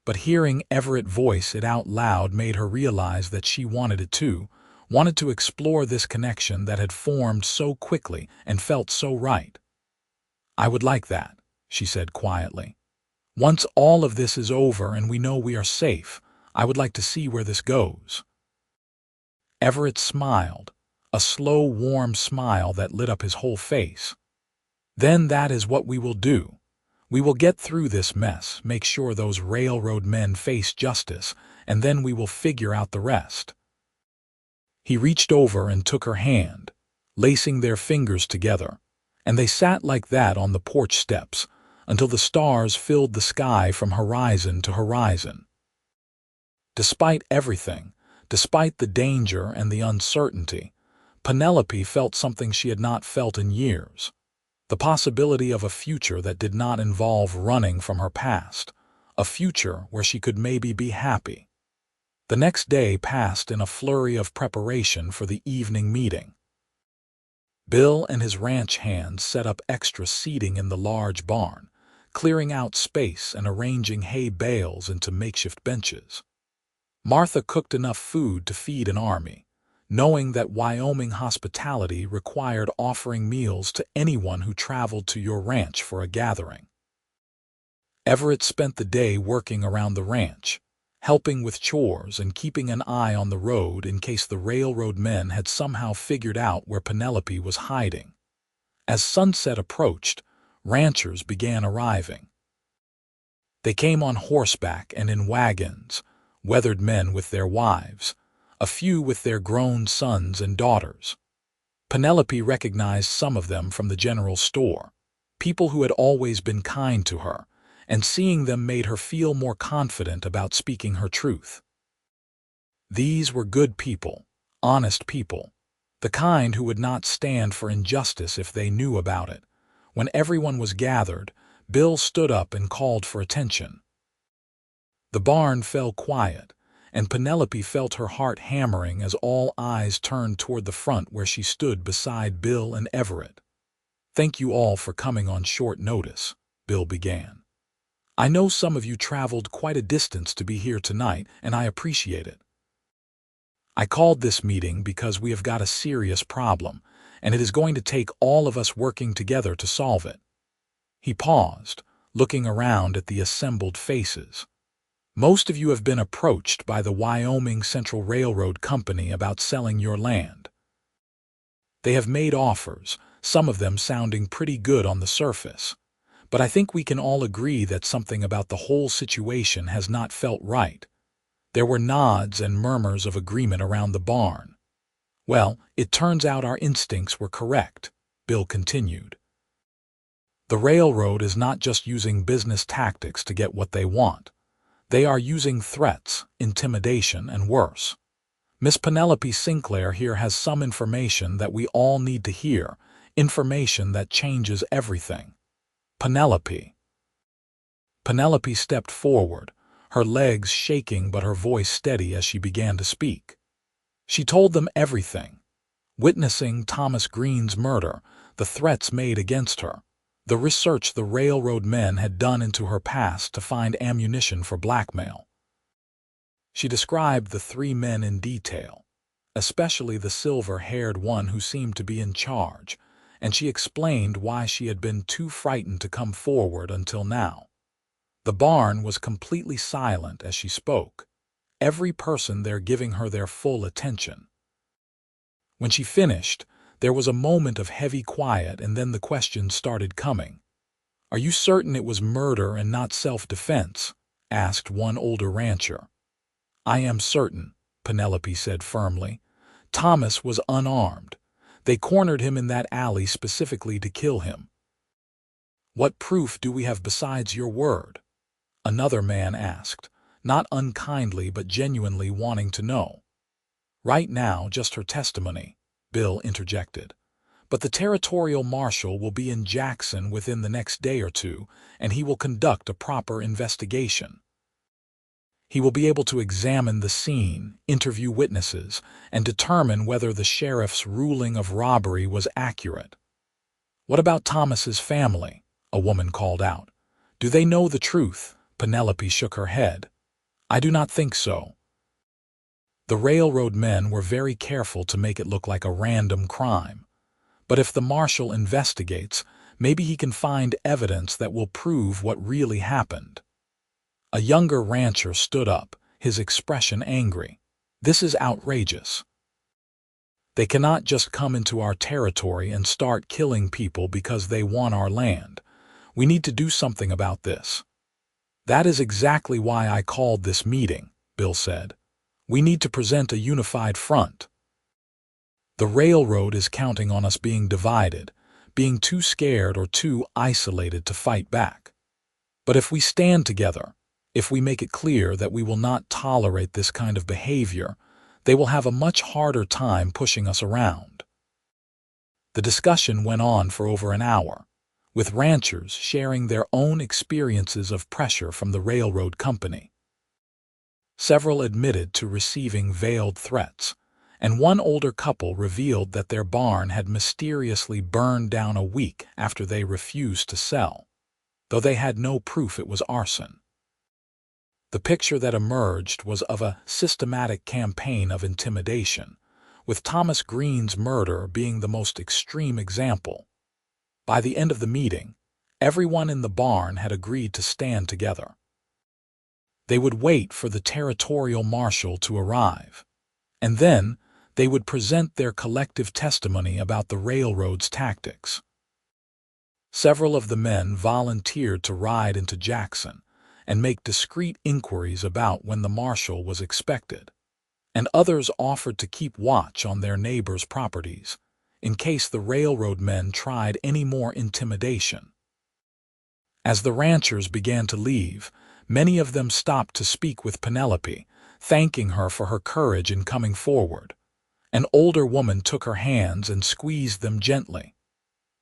But hearing Everett voice it out loud made her realize that she wanted it too, wanted to explore this connection that had formed so quickly and felt so right. "I would like that," she said quietly. "Once all of this is over and we know we are safe, I would like to see where this goes." Everett smiled, a slow, warm smile that lit up his whole face. "Then that is what we will do. We will get through this mess, make sure those railroad men face justice, and then we will figure out the rest." He reached over and took her hand, lacing their fingers together, and they sat like that on the porch steps until the stars filled the sky from horizon to horizon. Despite everything, despite the danger and the uncertainty, Penelope felt something she had not felt in years. The possibility of a future that did not involve running from her past, a future where she could maybe be happy. The next day passed in a flurry of preparation for the evening meeting. Bill and his ranch hands set up extra seating in the large barn, clearing out space and arranging hay bales into makeshift benches. Martha cooked enough food to feed an army, knowing that Wyoming hospitality required offering meals to anyone who traveled to your ranch for a gathering. Everett spent the day working around the ranch, helping with chores and keeping an eye on the road in case the railroad men had somehow figured out where Penelope was hiding. As sunset approached, ranchers began arriving. They came on horseback and in wagons, weathered men with their wives, a few with their grown sons and daughters. Penelope recognized some of them from the general store, people who had always been kind to her, and seeing them made her feel more confident about speaking her truth. These were good people, honest people, the kind who would not stand for injustice if they knew about it. When everyone was gathered, Bill stood up and called for attention. The barn fell quiet, and Penelope felt her heart hammering as all eyes turned toward the front where she stood beside Bill and Everett. "Thank you all for coming on short notice," Bill began. "I know some of you traveled quite a distance to be here tonight, and I appreciate it. I called this meeting because we have got a serious problem, and it is going to take all of us working together to solve it." He paused, looking around at the assembled faces. "Most of you have been approached by the Wyoming Central Railroad Company about selling your land. They have made offers, some of them sounding pretty good on the surface. But I think we can all agree that something about the whole situation has not felt right." There were nods and murmurs of agreement around the barn. "Well, it turns out our instincts were correct," Bill continued. "The railroad is not just using business tactics to get what they want. They are using threats, intimidation, and worse. Miss Penelope Sinclair here has some information that we all need to hear, information that changes everything." Penelope stepped forward, her legs shaking but her voice steady as she began to speak. She told them everything. Witnessing Thomas Green's murder, the threats made against her, the research the railroad men had done into her past to find ammunition for blackmail. She described the 3 men in detail, especially the silver-haired one who seemed to be in charge, and she explained why she had been too frightened to come forward until now. The barn was completely silent as she spoke, every person there giving her their full attention. When she finished, there was a moment of heavy quiet, and then the questions started coming. "Are you certain it was murder and not self-defense?" asked one older rancher. "I am certain," Penelope said firmly. "Thomas was unarmed. They cornered him in that alley specifically to kill him." "What proof do we have besides your word?" another man asked, not unkindly but genuinely wanting to know. "Right now, just her testimony," Bill interjected. "But the territorial marshal will be in Jackson within the next day or two, and he will conduct a proper investigation. He will be able to examine the scene, interview witnesses, and determine whether the sheriff's ruling of robbery was accurate." "What about Thomas's family?" a woman called out. "Do they know the truth?" Penelope shook her head. "I do not think so. The railroad men were very careful to make it look like a random crime. But if the marshal investigates, maybe he can find evidence that will prove what really happened." A younger rancher stood up, his expression angry. "This is outrageous. They cannot just come into our territory and start killing people because they want our land. We need to do something about this." "That is exactly why I called this meeting," Bill said. "We need to present a unified front." The railroad is counting on us being divided, being too scared or too isolated to fight back. But if we stand together, if we make it clear that we will not tolerate this kind of behavior, they will have a much harder time pushing us around. The discussion went on for over an hour, with ranchers sharing their own experiences of pressure from the railroad company. Several admitted to receiving veiled threats, and one older couple revealed that their barn had mysteriously burned down a week after they refused to sell, though they had no proof it was arson. The picture that emerged was of a systematic campaign of intimidation, with Thomas Green's murder being the most extreme example. By the end of the meeting, everyone in the barn had agreed to stand together. They would wait for the territorial marshal to arrive, and then they would present their collective testimony about the railroad's tactics. Several of the men volunteered to ride into Jackson and make discreet inquiries about when the marshal was expected, and others offered to keep watch on their neighbors' properties in case the railroad men tried any more intimidation. As the ranchers began to leave, many of them stopped to speak with Penelope, thanking her for her courage in coming forward. An older woman took her hands and squeezed them gently.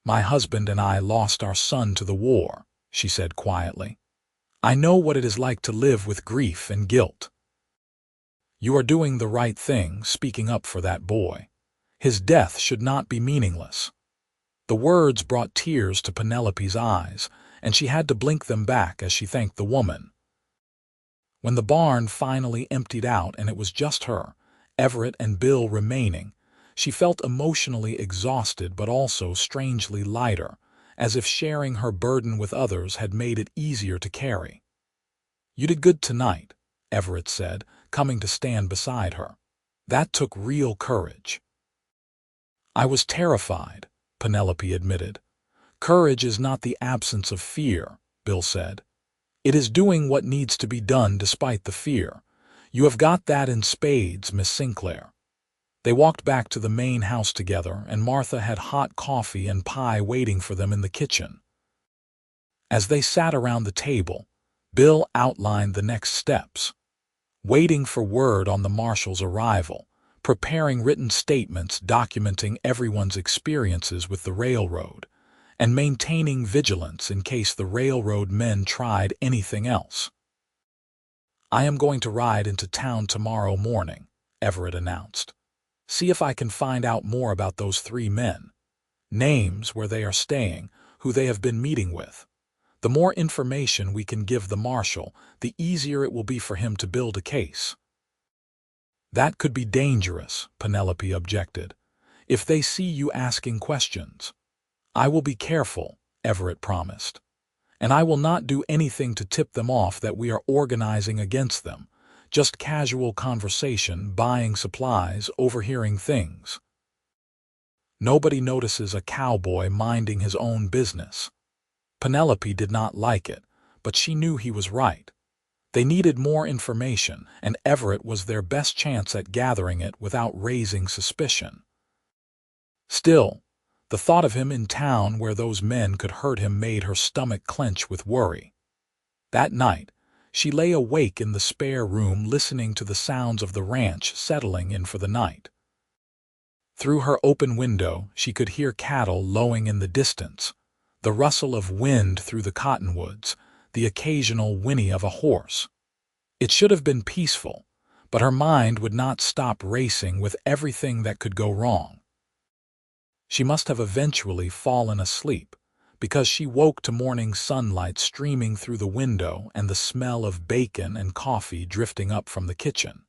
"My husband and I lost our son to the war," she said quietly. "I know what it is like to live with grief and guilt. You are doing the right thing, speaking up for that boy. His death should not be meaningless." The words brought tears to Penelope's eyes, and she had to blink them back as she thanked the woman. When the barn finally emptied out and it was just her, Everett and Bill remaining, she felt emotionally exhausted but also strangely lighter, as if sharing her burden with others had made it easier to carry. "You did good tonight," Everett said, coming to stand beside her. "That took real courage." "I was terrified," Penelope admitted. "Courage is not the absence of fear," Bill said. "It is doing what needs to be done despite the fear. You have got that in spades, Miss Sinclair." They walked back to the main house together, and Martha had hot coffee and pie waiting for them in the kitchen. As they sat around the table, Bill outlined the next steps: waiting for word on the marshal's arrival, preparing written statements documenting everyone's experiences with the railroad, and maintaining vigilance in case the railroad men tried anything else. "I am going to ride into town tomorrow morning," Everett announced. "See if I can find out more about those 3 men. Names, where they are staying, who they have been meeting with. The more information we can give the marshal, the easier it will be for him to build a case." "That could be dangerous," Penelope objected, "if they see you asking questions." "I will be careful," Everett promised. "And I will not do anything to tip them off that we are organizing against them. Just casual conversation, buying supplies, overhearing things. Nobody notices a cowboy minding his own business." Penelope did not like it, but she knew he was right. They needed more information, and Everett was their best chance at gathering it without raising suspicion. Still, the thought of him in town where those men could hurt him made her stomach clench with worry. That night, she lay awake in the spare room listening to the sounds of the ranch settling in for the night. Through her open window, she could hear cattle lowing in the distance, the rustle of wind through the cottonwoods, the occasional whinny of a horse. It should have been peaceful, but her mind would not stop racing with everything that could go wrong. She must have eventually fallen asleep, because she woke to morning sunlight streaming through the window and the smell of bacon and coffee drifting up from the kitchen.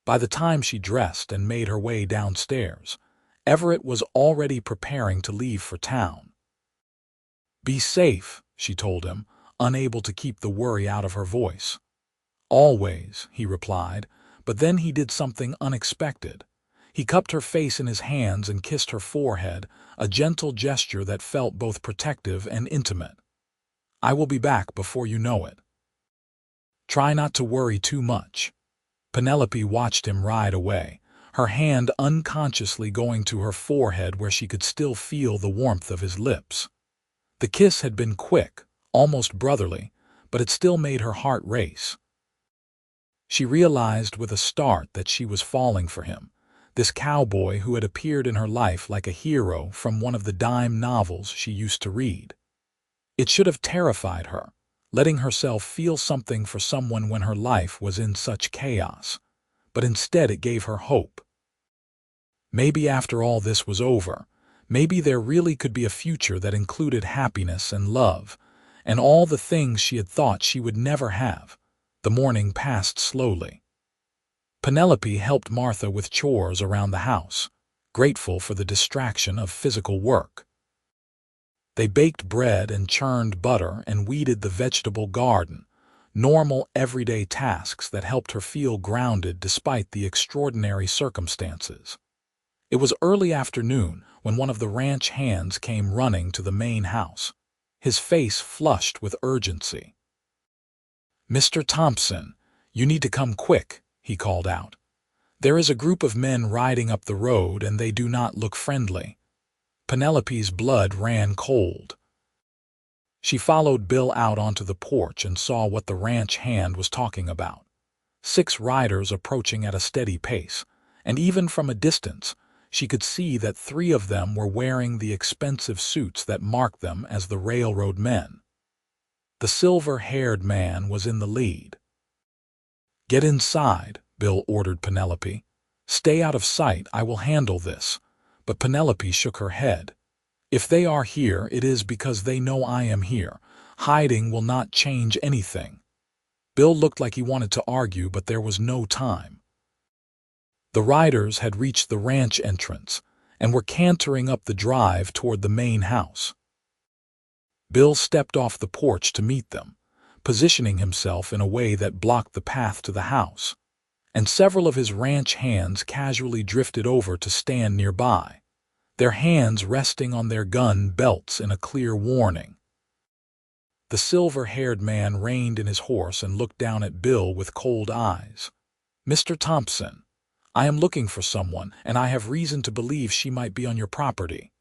By the time she dressed and made her way downstairs, Everett was already preparing to leave for town. "Be safe," she told him, unable to keep the worry out of her voice. "Always," he replied, but then he did something unexpected. He cupped her face in his hands and kissed her forehead, a gentle gesture that felt both protective and intimate. "I will be back before you know it. Try not to worry too much." Penelope watched him ride away, her hand unconsciously going to her forehead where she could still feel the warmth of his lips. The kiss had been quick, almost brotherly, but it still made her heart race. She realized with a start that she was falling for him, this cowboy who had appeared in her life like a hero from one of the dime novels she used to read. It should have terrified her, letting herself feel something for someone when her life was in such chaos, but instead it gave her hope. Maybe after all this was over, maybe there really could be a future that included happiness and love, and all the things she had thought she would never have. The morning passed slowly. Penelope helped Martha with chores around the house, grateful for the distraction of physical work. They baked bread and churned butter and weeded the vegetable garden, normal everyday tasks that helped her feel grounded despite the extraordinary circumstances. It was early afternoon when one of the ranch hands came running to the main house, his face flushed with urgency. "Mr. Thompson, you need to come quick," he called out. "There is a group of men riding up the road and they do not look friendly." Penelope's blood ran cold. She followed Bill out onto the porch and saw what the ranch hand was talking about. 6 riders approaching at a steady pace, and even from a distance, she could see that 3 of them were wearing the expensive suits that marked them as the railroad men. The silver-haired man was in the lead. "Get inside," Bill ordered Penelope. "Stay out of sight, I will handle this." But Penelope shook her head. "If they are here, it is because they know I am here. Hiding will not change anything." Bill looked like he wanted to argue, but there was no time. The riders had reached the ranch entrance and were cantering up the drive toward the main house. Bill stepped off the porch to meet them, positioning himself in a way that blocked the path to the house, and several of his ranch hands casually drifted over to stand nearby, their hands resting on their gun belts in a clear warning. The silver-haired man reined in his horse and looked down at Bill with cold eyes. "Mr. Thompson, I am looking for someone, and I have reason to believe she might be on your property."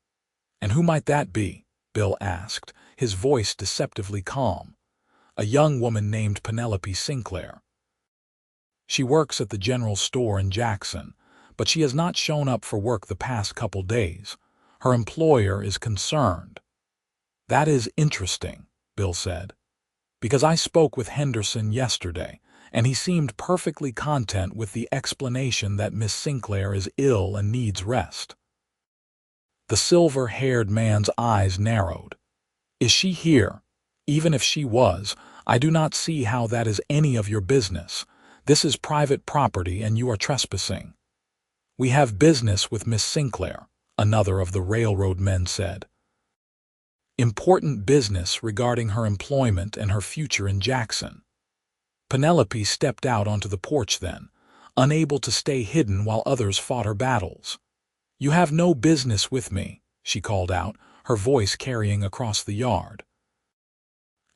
"And who might that be?" Bill asked, his voice deceptively calm. "A young woman named Penelope Sinclair. She works at the general store in Jackson, but she has not shown up for work the past couple days. Her employer is concerned." "That is interesting," Bill said, "because I spoke with Henderson yesterday, and he seemed perfectly content with the explanation that Miss Sinclair is ill and needs rest." The silver-haired man's eyes narrowed. "Is she here? Even if she was, I do not see how that is any of your business. This is private property and you are trespassing." "We have business with Miss Sinclair," another of the railroad men said. "Important business regarding her employment and her future in Jackson." Penelope stepped out onto the porch then, unable to stay hidden while others fought her battles. "You have no business with me," she called out, her voice carrying across the yard.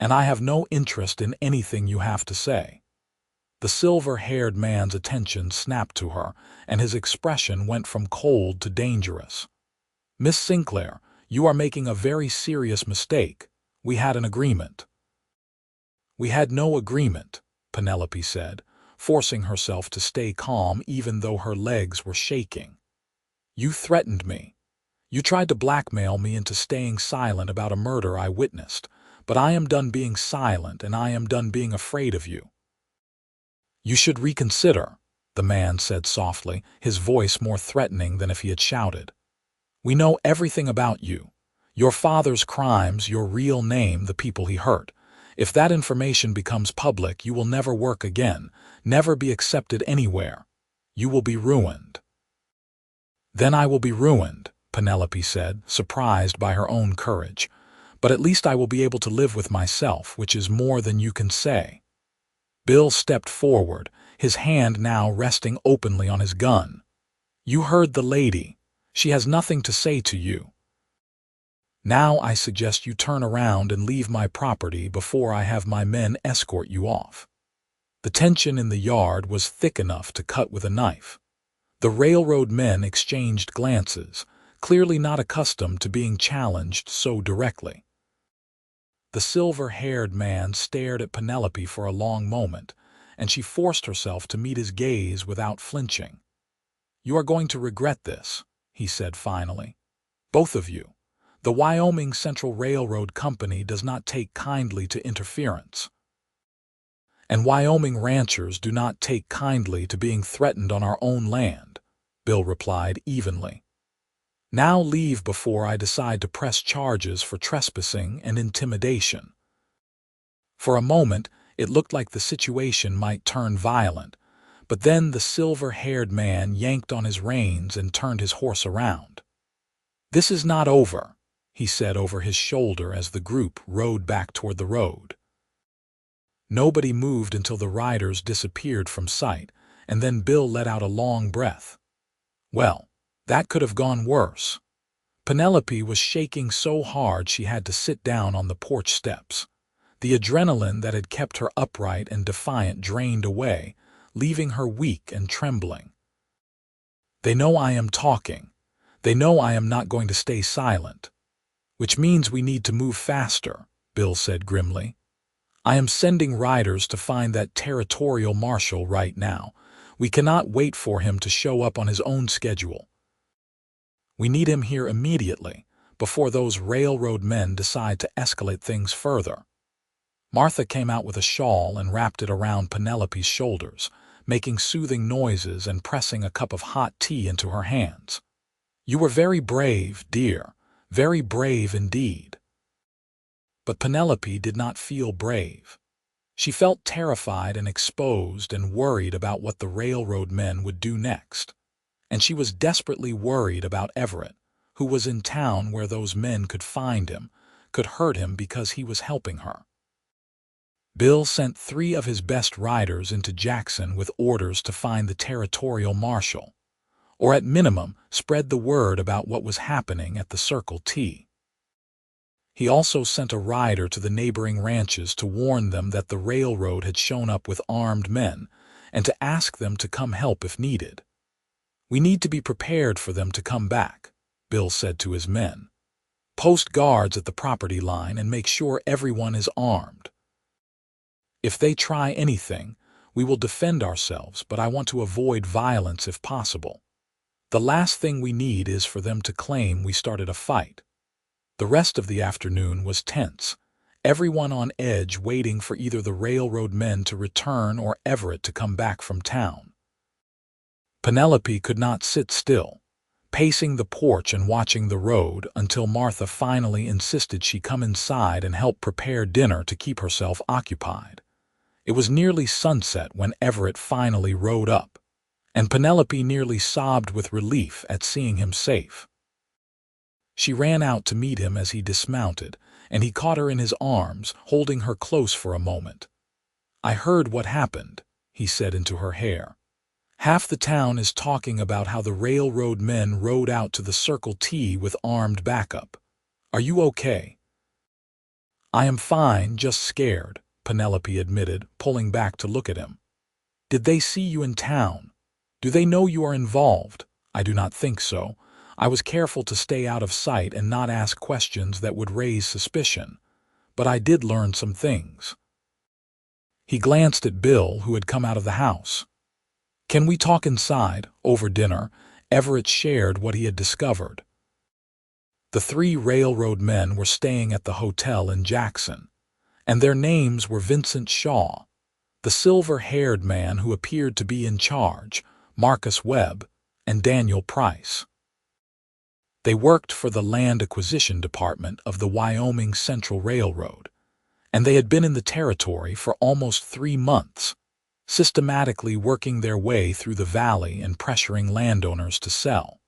"And I have no interest in anything you have to say." The silver-haired man's attention snapped to her, and his expression went from cold to dangerous. "Miss Sinclair, you are making a very serious mistake. We had an agreement." "We had no agreement," Penelope said, forcing herself to stay calm even though her legs were shaking. "You threatened me. You tried to blackmail me into staying silent about a murder I witnessed, but I am done being silent and I am done being afraid of you." "You should reconsider," the man said softly, his voice more threatening than if he had shouted. "We know everything about you. Your father's crimes, your real name, the people he hurt. If that information becomes public, you will never work again, never be accepted anywhere. You will be ruined." "Then I will be ruined," Penelope said, surprised by her own courage. "But at least I will be able to live with myself, which is more than you can say." Bill stepped forward, his hand now resting openly on his gun. "You heard the lady. She has nothing to say to you. Now I suggest you turn around and leave my property before I have my men escort you off." The tension in the yard was thick enough to cut with a knife. The railroad men exchanged glances, clearly not accustomed to being challenged so directly. The silver-haired man stared at Penelope for a long moment, and she forced herself to meet his gaze without flinching. "You are going to regret this," he said finally. "Both of you. The Wyoming Central Railroad Company does not take kindly to interference. And Wyoming ranchers do not take kindly to being threatened on our own land," Bill replied evenly. "Now leave before I decide to press charges for trespassing and intimidation." For a moment, it looked like the situation might turn violent, but then the silver-haired man yanked on his reins and turned his horse around. "This is not over," he said over his shoulder as the group rode back toward the road. Nobody moved until the riders disappeared from sight, and then Bill let out a long breath. Well, that could have gone worse. Penelope was shaking so hard she had to sit down on the porch steps. The adrenaline that had kept her upright and defiant drained away, leaving her weak and trembling. "They know I am talking. They know I am not going to stay silent. Which means we need to move faster," Bill said grimly. "I am sending riders to find that territorial marshal right now. We cannot wait for him to show up on his own schedule. We need him here immediately, before those railroad men decide to escalate things further." Martha came out with a shawl and wrapped it around Penelope's shoulders, making soothing noises and pressing a cup of hot tea into her hands. "You were very brave, dear, very brave indeed." But Penelope did not feel brave. She felt terrified and exposed and worried about what the railroad men would do next. And she was desperately worried about Everett, who was in town where those men could find him, could hurt him because he was helping her. Bill sent 3 of his best riders into Jackson with orders to find the territorial marshal, or at minimum spread the word about what was happening at the Circle T. He also sent a rider to the neighboring ranches to warn them that the railroad had shown up with armed men and to ask them to come help if needed. "We need to be prepared for them to come back," Bill said to his men. "Post guards at the property line and make sure everyone is armed. If they try anything, we will defend ourselves, but I want to avoid violence if possible. The last thing we need is for them to claim we started a fight." The rest of the afternoon was tense, everyone on edge waiting for either the railroad men to return or Everett to come back from town. Penelope could not sit still, pacing the porch and watching the road until Martha finally insisted she come inside and help prepare dinner to keep herself occupied. It was nearly sunset when Everett finally rode up, and Penelope nearly sobbed with relief at seeing him safe. She ran out to meet him as he dismounted, and he caught her in his arms, holding her close for a moment. "I heard what happened," he said into her hair. "Half the town is talking about how the railroad men rode out to the Circle T with armed backup. Are you okay?" "I am fine, just scared," Penelope admitted, pulling back to look at him. "Did they see you in town? Do they know you are involved?" "I do not think so. I was careful to stay out of sight and not ask questions that would raise suspicion, but I did learn some things." He glanced at Bill, who had come out of the house. "Can we talk inside, over dinner?" Everett shared what he had discovered. The 3 railroad men were staying at the hotel in Jackson, and their names were Vincent Shaw, the silver-haired man who appeared to be in charge, Marcus Webb, and Daniel Price. They worked for the Land Acquisition Department of the Wyoming Central Railroad, and they had been in the territory for almost 3 months, systematically working their way through the valley and pressuring landowners to sell.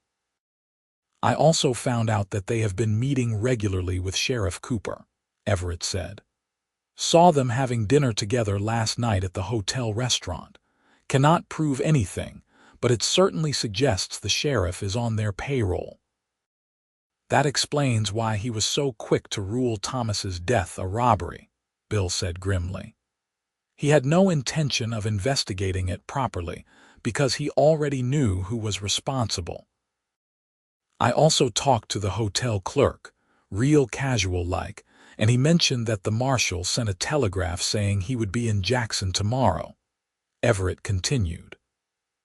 "I also found out that they have been meeting regularly with Sheriff Cooper," Everett said. "Saw them having dinner together last night at the hotel restaurant. Cannot prove anything, but it certainly suggests the sheriff is on their payroll." "That explains why he was so quick to rule Thomas's death a robbery," Bill said grimly. "He had no intention of investigating it properly, because he already knew who was responsible. I also talked to the hotel clerk, real casual-like, and he mentioned that the marshal sent a telegraph saying he would be in Jackson tomorrow. Everett continued.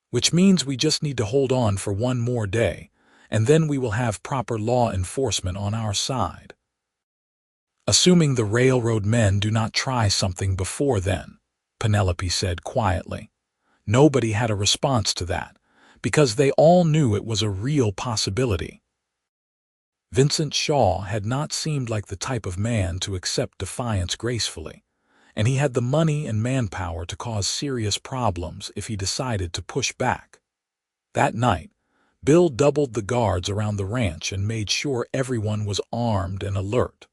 Which means we just need to hold on for one more day, and then we will have proper law enforcement on our side. Assuming the railroad men do not try something before then, Penelope said quietly. Nobody had a response to that, because they all knew it was a real possibility. Vincent Shaw had not seemed like the type of man to accept defiance gracefully, and he had the money and manpower to cause serious problems if he decided to push back. That night, Bill doubled the guards around the ranch and made sure everyone was armed and alert.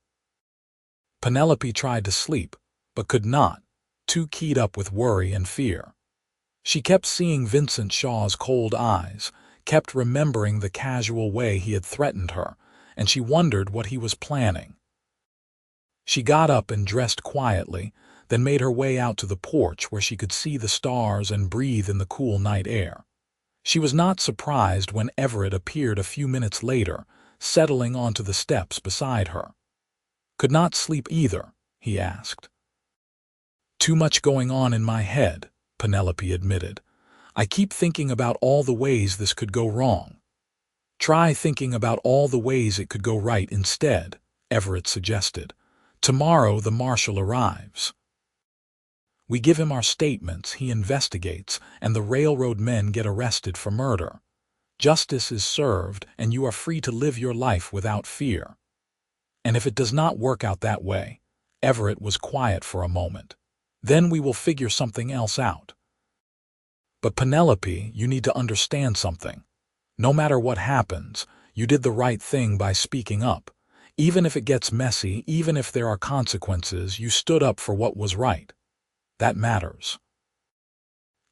Penelope tried to sleep, but could not, too keyed up with worry and fear. She kept seeing Vincent Shaw's cold eyes, kept remembering the casual way he had threatened her, and she wondered what he was planning. She got up and dressed quietly, then made her way out to the porch where she could see the stars and breathe in the cool night air. She was not surprised when Everett appeared a few minutes later, settling onto the steps beside her. "Could not sleep either?" he asked. "Too much going on in my head," Penelope admitted. "I keep thinking about all the ways this could go wrong." "Try thinking about all the ways it could go right instead," Everett suggested. "Tomorrow the marshal arrives. We give him our statements, he investigates, and the railroad men get arrested for murder. Justice is served, and you are free to live your life without fear. And if it does not work out that way," Everett was quiet for a moment, "then we will figure something else out. But Penelope, you need to understand something. No matter what happens, you did the right thing by speaking up. Even if it gets messy, even if there are consequences, you stood up for what was right. That matters."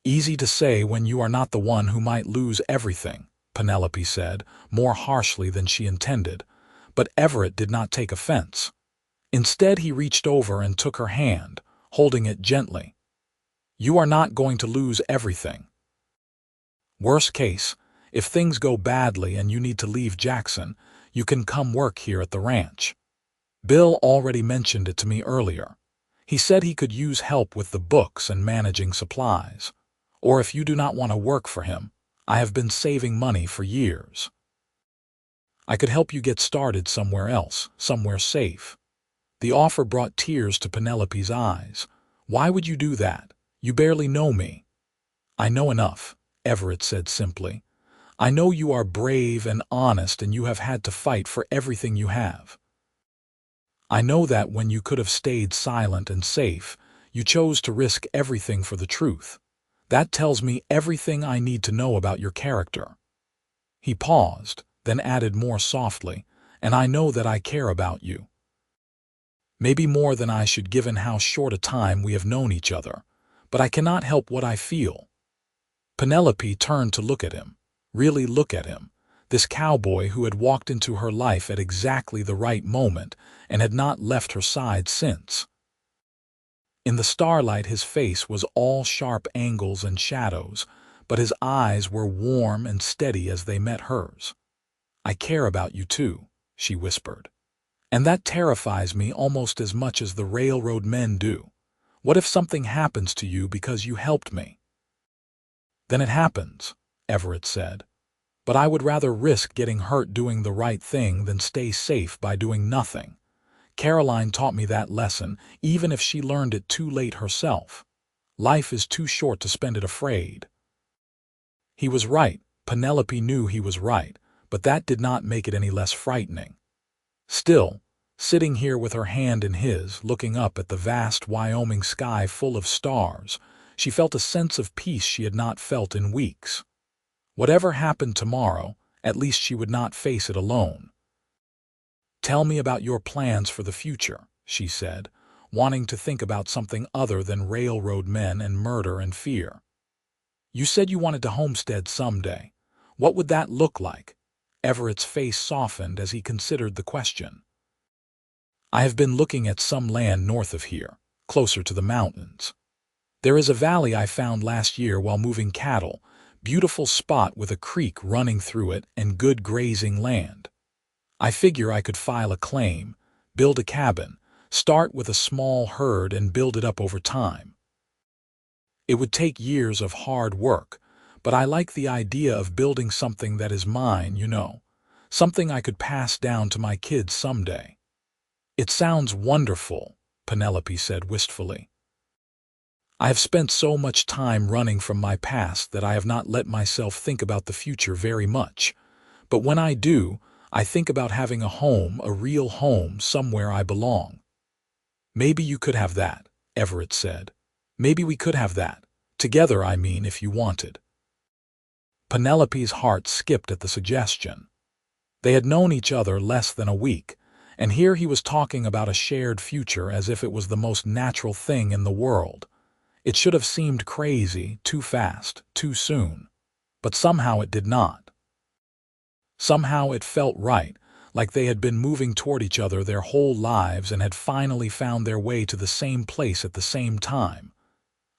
"Easy to say when you are not the one who might lose everything," Penelope said, more harshly than she intended, but Everett did not take offense. Instead, he reached over and took her hand, holding it gently. "You are not going to lose everything. Worst case, if things go badly and you need to leave Jackson, you can come work here at the ranch. Bill already mentioned it to me earlier. He said he could use help with the books and managing supplies. Or if you do not want to work for him, I have been saving money for years. I could help you get started somewhere else, somewhere safe." The offer brought tears to Penelope's eyes. "Why would you do that? You barely know me." "I know enough," Everett said simply. "I know you are brave and honest and you have had to fight for everything you have. I know that when you could have stayed silent and safe, you chose to risk everything for the truth. That tells me everything I need to know about your character." He paused, then added more softly, "And I know that I care about you. Maybe more than I should given how short a time we have known each other, but I cannot help what I feel." Penelope turned to look at him, really look at him, this cowboy who had walked into her life at exactly the right moment and had not left her side since. In the starlight his face was all sharp angles and shadows, but his eyes were warm and steady as they met hers. "I care about you too," she whispered. "And that terrifies me almost as much as the railroad men do. What if something happens to you because you helped me?" "Then it happens," Everett said. "But I would rather risk getting hurt doing the right thing than stay safe by doing nothing. Caroline taught me that lesson, even if she learned it too late herself. Life is too short to spend it afraid." He was right. Penelope knew he was right, but that did not make it any less frightening. Still, sitting here with her hand in his, looking up at the vast Wyoming sky full of stars, she felt a sense of peace she had not felt in weeks. Whatever happened tomorrow, at least she would not face it alone. "Tell me about your plans for the future," she said, wanting to think about something other than railroad men and murder and fear. "You said you wanted to homestead someday. What would that look like?" Everett's face softened as he considered the question. "I have been looking at some land north of here, closer to the mountains. There is a valley I found last year while moving cattle, beautiful spot with a creek running through it and good grazing land. I figure I could file a claim, build a cabin, start with a small herd and build it up over time. It would take years of hard work, but I like the idea of building something that is mine, something I could pass down to my kids someday. It sounds wonderful, Penelope said wistfully. I have spent so much time running from my past that I have not let myself think about the future very much. But when I do, I think about having a home, a real home, somewhere I belong. Maybe you could have that, Everett said. Maybe we could have that. Together, I mean, if you wanted. Penelope's heart skipped at the suggestion. They had known each other less than a week, and here he was talking about a shared future as if it was the most natural thing in the world. It should have seemed crazy, too fast, too soon. But somehow it did not. Somehow it felt right, like they had been moving toward each other their whole lives and had finally found their way to the same place at the same time.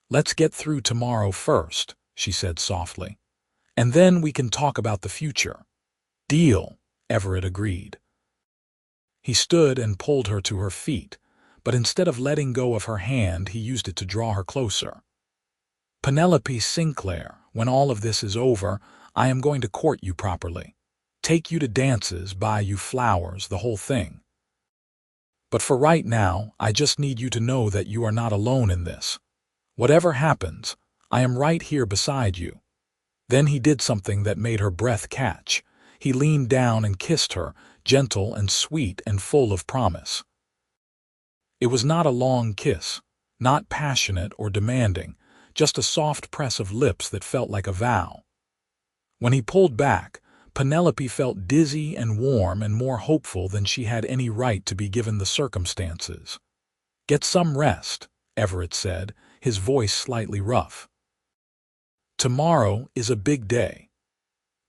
"Let's get through tomorrow first," she said softly. "And then we can talk about the future." "Deal," Everett agreed. He stood and pulled her to her feet, but instead of letting go of her hand, he used it to draw her closer. "Penelope Sinclair, when all of this is over, I am going to court you properly. Take you to dances, buy you flowers, the whole thing. But for right now, I just need you to know that you are not alone in this. Whatever happens, I am right here beside you." Then he did something that made her breath catch. He leaned down and kissed her, gentle and sweet and full of promise. It was not a long kiss, not passionate or demanding, just a soft press of lips that felt like a vow. When he pulled back, Penelope felt dizzy and warm and more hopeful than she had any right to be given the circumstances. "Get some rest," Everett said, his voice slightly rough. "Tomorrow is a big day."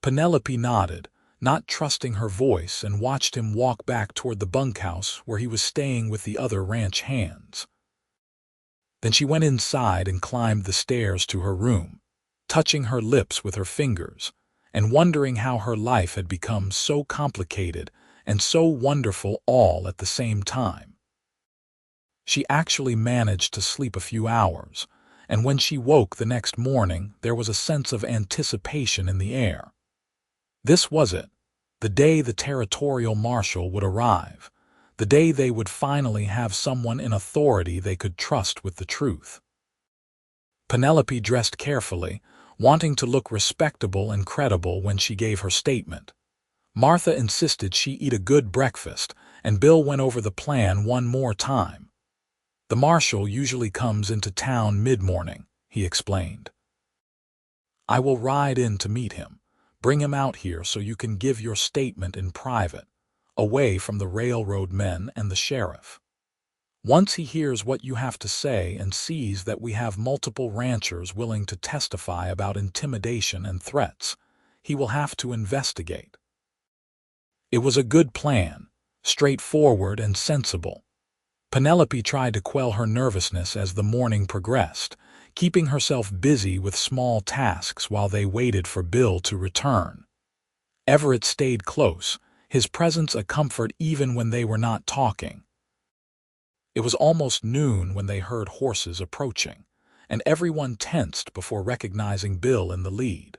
Penelope nodded, not trusting her voice, and watched him walk back toward the bunkhouse where he was staying with the other ranch hands. Then she went inside and climbed the stairs to her room, touching her lips with her fingers, and wondering how her life had become so complicated and so wonderful all at the same time. She actually managed to sleep a few hours, and when she woke the next morning, there was a sense of anticipation in the air. This was it, the day the territorial marshal would arrive, the day they would finally have someone in authority they could trust with the truth. Penelope dressed carefully, wanting to look respectable and credible when she gave her statement. Martha insisted she eat a good breakfast, and Bill went over the plan one more time. "The marshal usually comes into town mid-morning," he explained. "I will ride in to meet him. Bring him out here so you can give your statement in private, away from the railroad men and the sheriff. Once he hears what you have to say and sees that we have multiple ranchers willing to testify about intimidation and threats, he will have to investigate." It was a good plan, straightforward and sensible. Penelope tried to quell her nervousness as the morning progressed, keeping herself busy with small tasks while they waited for Bill to return. Everett stayed close, his presence a comfort even when they were not talking. It was almost noon when they heard horses approaching, and everyone tensed before recognizing Bill in the lead.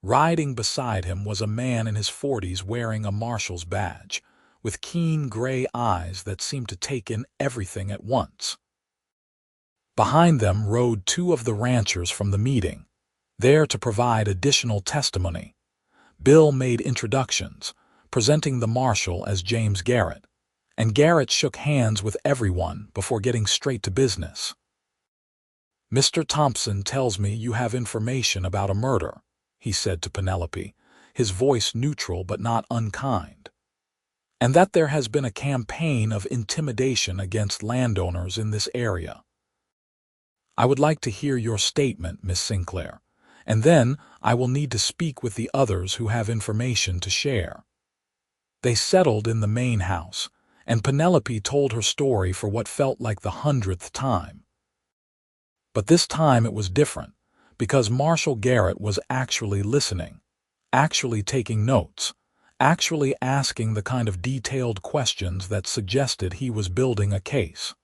Riding beside him was a man in his 40s wearing a marshal's badge, with keen gray eyes that seemed to take in everything at once. Behind them rode two of the ranchers from the meeting, there to provide additional testimony. Bill made introductions, presenting the marshal as James Garrett, and Garrett shook hands with everyone before getting straight to business. "Mr. Thompson tells me you have information about a murder," he said to Penelope, his voice neutral but not unkind, "and that there has been a campaign of intimidation against landowners in this area. I would like to hear your statement, Miss Sinclair, and then I will need to speak with the others who have information to share." They settled in the main house, and Penelope told her story for what felt like the 100th time. But this time it was different. because Marshall Garrett was actually listening, actually taking notes, actually asking the kind of detailed questions that suggested he was building a case.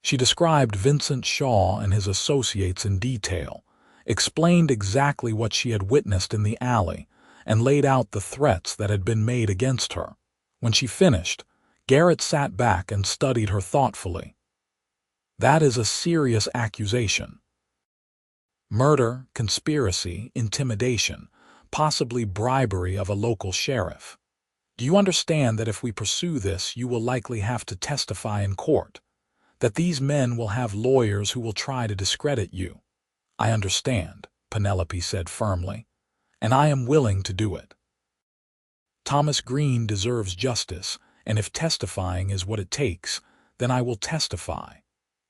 She described Vincent Shaw and his associates in detail, explained exactly what she had witnessed in the alley, and laid out the threats that had been made against her. When she finished, Garrett sat back and studied her thoughtfully. "That is a serious accusation. Murder, conspiracy, intimidation, possibly bribery of a local sheriff. Do you understand that if we pursue this, you will likely have to testify in court? That these men will have lawyers who will try to discredit you?" "I understand," Penelope said firmly, "and I am willing to do it. Thomas Green deserves justice, and if testifying is what it takes, then I will testify."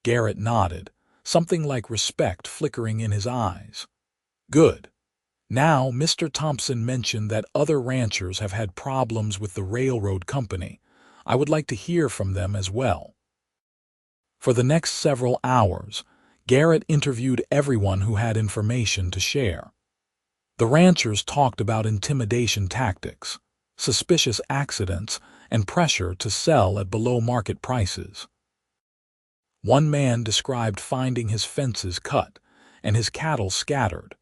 Garrett nodded, something like respect flickering in his eyes. "Good. Now, Mr. Thompson mentioned that other ranchers have had problems with the railroad company. I would like to hear from them as well." For the next several hours, Garrett interviewed everyone who had information to share. The ranchers talked about intimidation tactics, suspicious accidents, and pressure to sell at below-market prices. One man described finding his fences cut and his cattle scattered.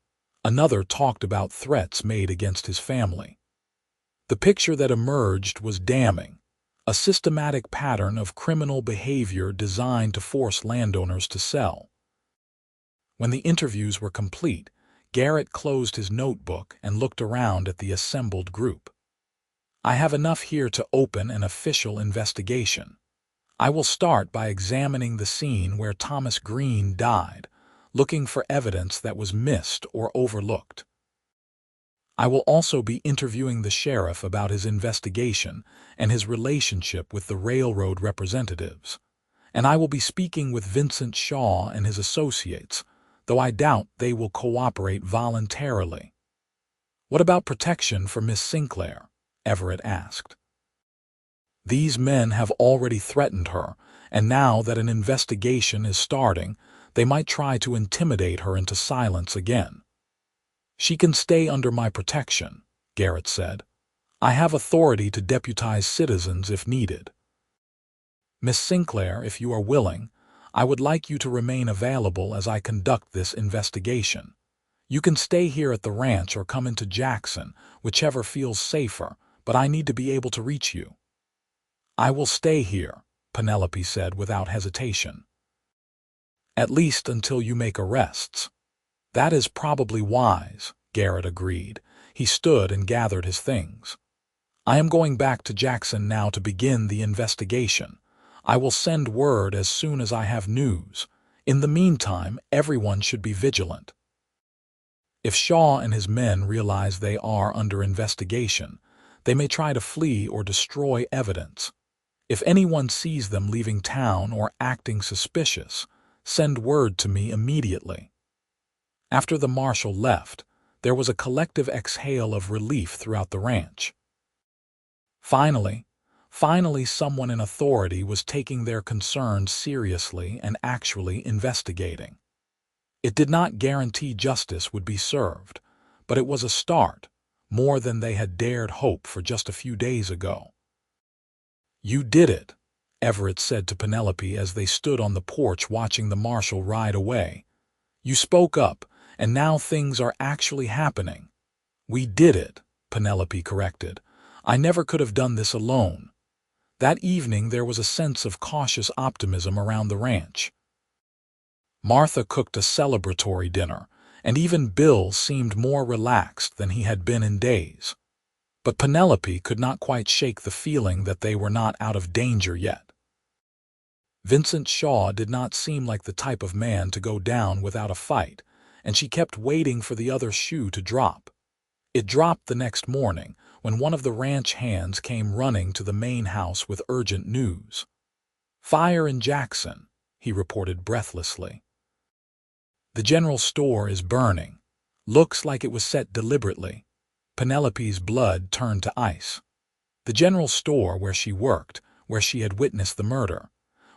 Another talked about threats made against his family. The picture that emerged was damning, a systematic pattern of criminal behavior designed to force landowners to sell. When the interviews were complete, Garrett closed his notebook and looked around at the assembled group. "I have enough here to open an official investigation. I will start by examining the scene where Thomas Green died, looking for evidence that was missed or overlooked. I will also be interviewing the sheriff about his investigation and his relationship with the railroad representatives. And I will be speaking with Vincent Shaw and his associates, though I doubt they will cooperate voluntarily." "What about protection for Miss Sinclair?" Everett asked. "These men have already threatened her, and now that an investigation is starting, they might try to intimidate her into silence again." "She can stay under my protection," Garrett said. "I have authority to deputize citizens if needed. Miss Sinclair, if you are willing, I would like you to remain available as I conduct this investigation. You can stay here at the ranch or come into Jackson, whichever feels safer, but I need to be able to reach you." "I will stay here," Penelope said without hesitation. "At least until you make arrests." "That is probably wise," Garrett agreed. He stood and gathered his things. "I am going back to Jackson now to begin the investigation. I will send word as soon as I have news. In the meantime, everyone should be vigilant. If Shaw and his men realize they are under investigation, they may try to flee or destroy evidence. If anyone sees them leaving town or acting suspicious, send word to me immediately." After the marshal left, there was a collective exhale of relief throughout the ranch. Finally someone in authority was taking their concerns seriously and actually investigating. It did not guarantee justice would be served, but it was a start, more than they had dared hope for just a few days ago. "You did it," Everett said to Penelope as they stood on the porch watching the marshal ride away. "You spoke up, and now things are actually happening." "We did it," Penelope corrected. "I never could have done this alone." That evening there was a sense of cautious optimism around the ranch. Martha cooked a celebratory dinner, and even Bill seemed more relaxed than he had been in days. But Penelope could not quite shake the feeling that they were not out of danger yet. Vincent Shaw did not seem like the type of man to go down without a fight, and she kept waiting for the other shoe to drop. It dropped the next morning when one of the ranch hands came running to the main house with urgent news. "Fire in Jackson," he reported breathlessly. "The general store is burning. Looks like it was set deliberately." Penelope's blood turned to ice. The general store where she worked, where she had witnessed the murder.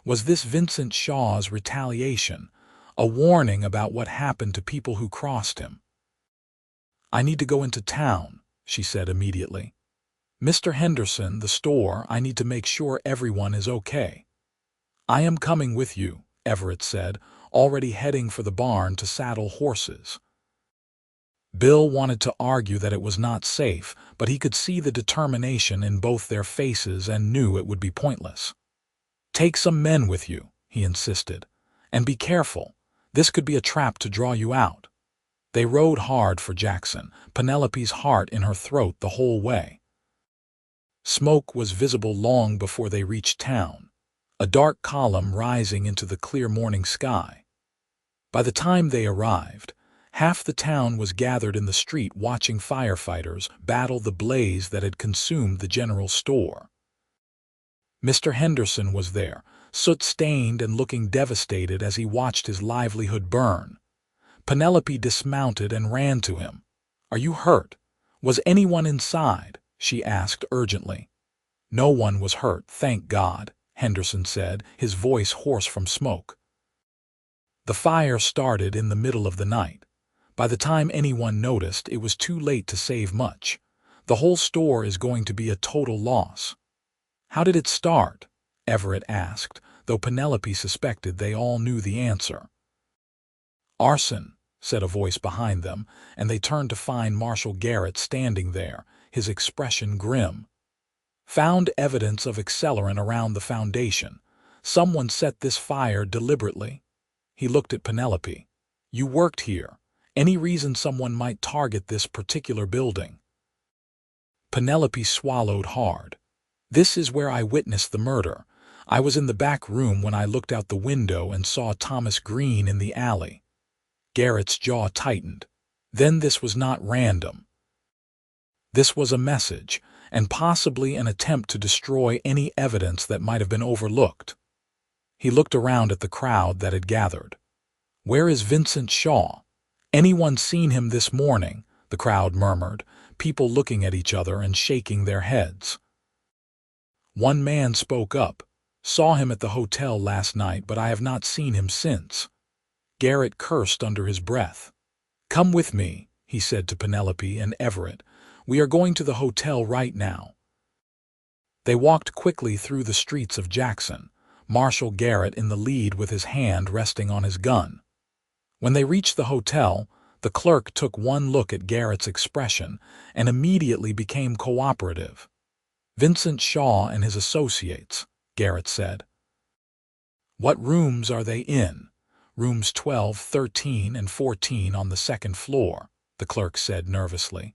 Was this Vincent Shaw's retaliation, a warning about what happened to people who crossed him. "I need to go into town," she said immediately. "Mr. Henderson, the store, I need to make sure everyone is okay." "I am coming with you," Everett said, already heading for the barn to saddle horses. Bill wanted to argue that it was not safe, but he could see the determination in both their faces and knew it would be pointless. "Take some men with you," he insisted, "and be careful. This could be a trap to draw you out." They rode hard for Jackson, Penelope's heart in her throat the whole way. Smoke was visible long before they reached town, a dark column rising into the clear morning sky. By the time they arrived, half the town was gathered in the street watching firefighters battle the blaze that had consumed the general store. Mr. Henderson was there, soot-stained and looking devastated as he watched his livelihood burn. Penelope dismounted and ran to him. "Are you hurt? Was anyone inside?" she asked urgently. "No one was hurt, thank God," Henderson said, his voice hoarse from smoke. The fire started in the middle of the night. By the time anyone noticed, it was too late to save much. The whole store is going to be a total loss. "How did it start?" Everett asked, though Penelope suspected they all knew the answer. "Arson," said a voice behind them, and they turned to find Marshal Garrett standing there, his expression grim. "Found evidence of accelerant around the foundation. Someone set this fire deliberately." He looked at Penelope. "You worked here. Any reason someone might target this particular building?" Penelope swallowed hard. "This is where I witnessed the murder. I was in the back room when I looked out the window and saw Thomas Green in the alley." Garrett's jaw tightened. Then this was not random. This was a message, and possibly an attempt to destroy any evidence that might have been overlooked. He looked around at the crowd that had gathered. "Where is Vincent Shaw? Anyone seen him this morning?" the crowd murmured, people looking at each other and shaking their heads. One man spoke up. "Saw him at the hotel last night, but I have not seen him since." Garrett cursed under his breath. "Come with me," he said to Penelope and Everett. "We are going to the hotel right now." They walked quickly through the streets of Jackson, Marshal Garrett in the lead with his hand resting on his gun. When they reached the hotel, the clerk took one look at Garrett's expression and immediately became cooperative. "Vincent Shaw and his associates," Garrett said. "What rooms are they in?" "Rooms 12, 13, and 14 on the second floor," the clerk said nervously.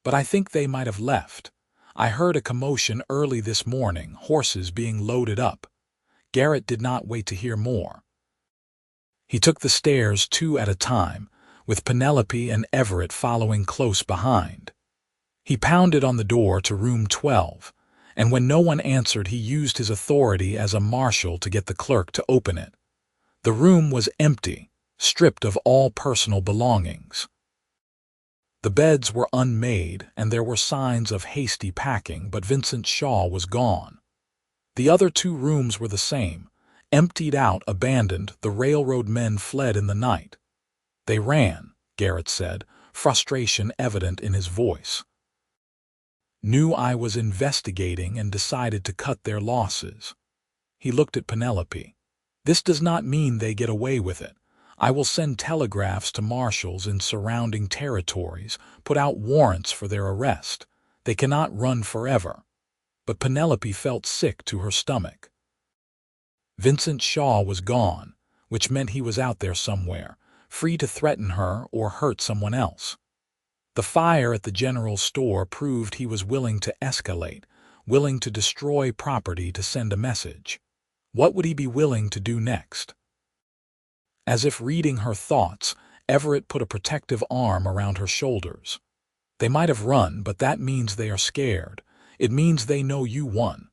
"But I think they might have left. I heard a commotion early this morning, horses being loaded up." Garrett did not wait to hear more. He took the stairs 2 at a time, with Penelope and Everett following close behind. He pounded on the door to room 12, and when no one answered, he used his authority as a marshal to get the clerk to open it. The room was empty, stripped of all personal belongings. The beds were unmade, and there were signs of hasty packing, but Vincent Shaw was gone. The other 2 rooms were the same, emptied out, abandoned. The railroad men fled in the night. "They ran," Garrett said, frustration evident in his voice. "Knew I was investigating and decided to cut their losses." He looked at Penelope. "This does not mean they get away with it. I will send telegraphs to marshals in surrounding territories, put out warrants for their arrest. They cannot run forever." But Penelope felt sick to her stomach. Vincent Shaw was gone, which meant he was out there somewhere, free to threaten her or hurt someone else. The fire at the general store proved he was willing to escalate, willing to destroy property to send a message. What would he be willing to do next? As if reading her thoughts, Everett put a protective arm around her shoulders. "They might have run, but that means they are scared. It means they know you won.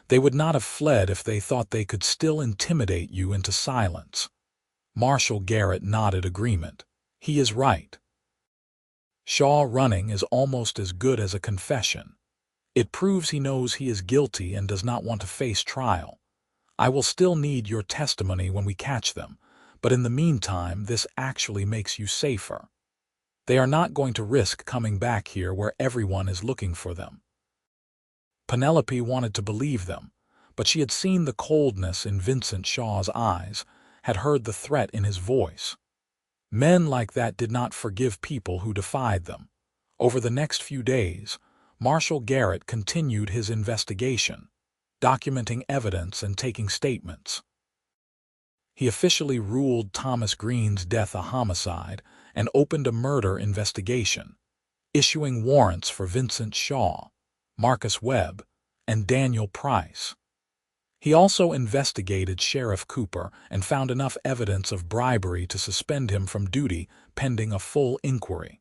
They would not have fled if they thought they could still intimidate you into silence." Marshal Garrett nodded agreement. "He is right. Shaw running is almost as good as a confession. It proves he knows he is guilty and does not want to face trial. I will still need your testimony when we catch them, but in the meantime, this actually makes you safer. They are not going to risk coming back here where everyone is looking for them." Penelope wanted to believe them, but she had seen the coldness in Vincent Shaw's eyes, had heard the threat in his voice. Men like that did not forgive people who defied them. Over the next few days, Marshal Garrett continued his investigation, documenting evidence and taking statements. He officially ruled Thomas Green's death a homicide and opened a murder investigation, issuing warrants for Vincent Shaw, Marcus Webb, and Daniel Price. He also investigated Sheriff Cooper and found enough evidence of bribery to suspend him from duty pending a full inquiry.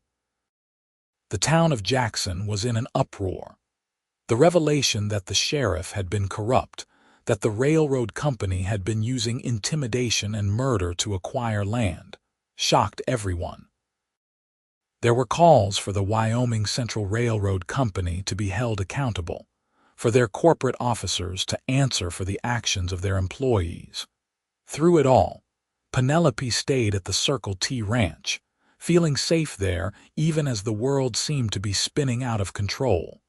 The town of Jackson was in an uproar. The revelation that the sheriff had been corrupt, that the railroad company had been using intimidation and murder to acquire land, shocked everyone. There were calls for the Wyoming Central Railroad Company to be held accountable, for their corporate officers to answer for the actions of their employees. Through it all, Penelope stayed at the Circle T Ranch, feeling safe there even as the world seemed to be spinning out of control.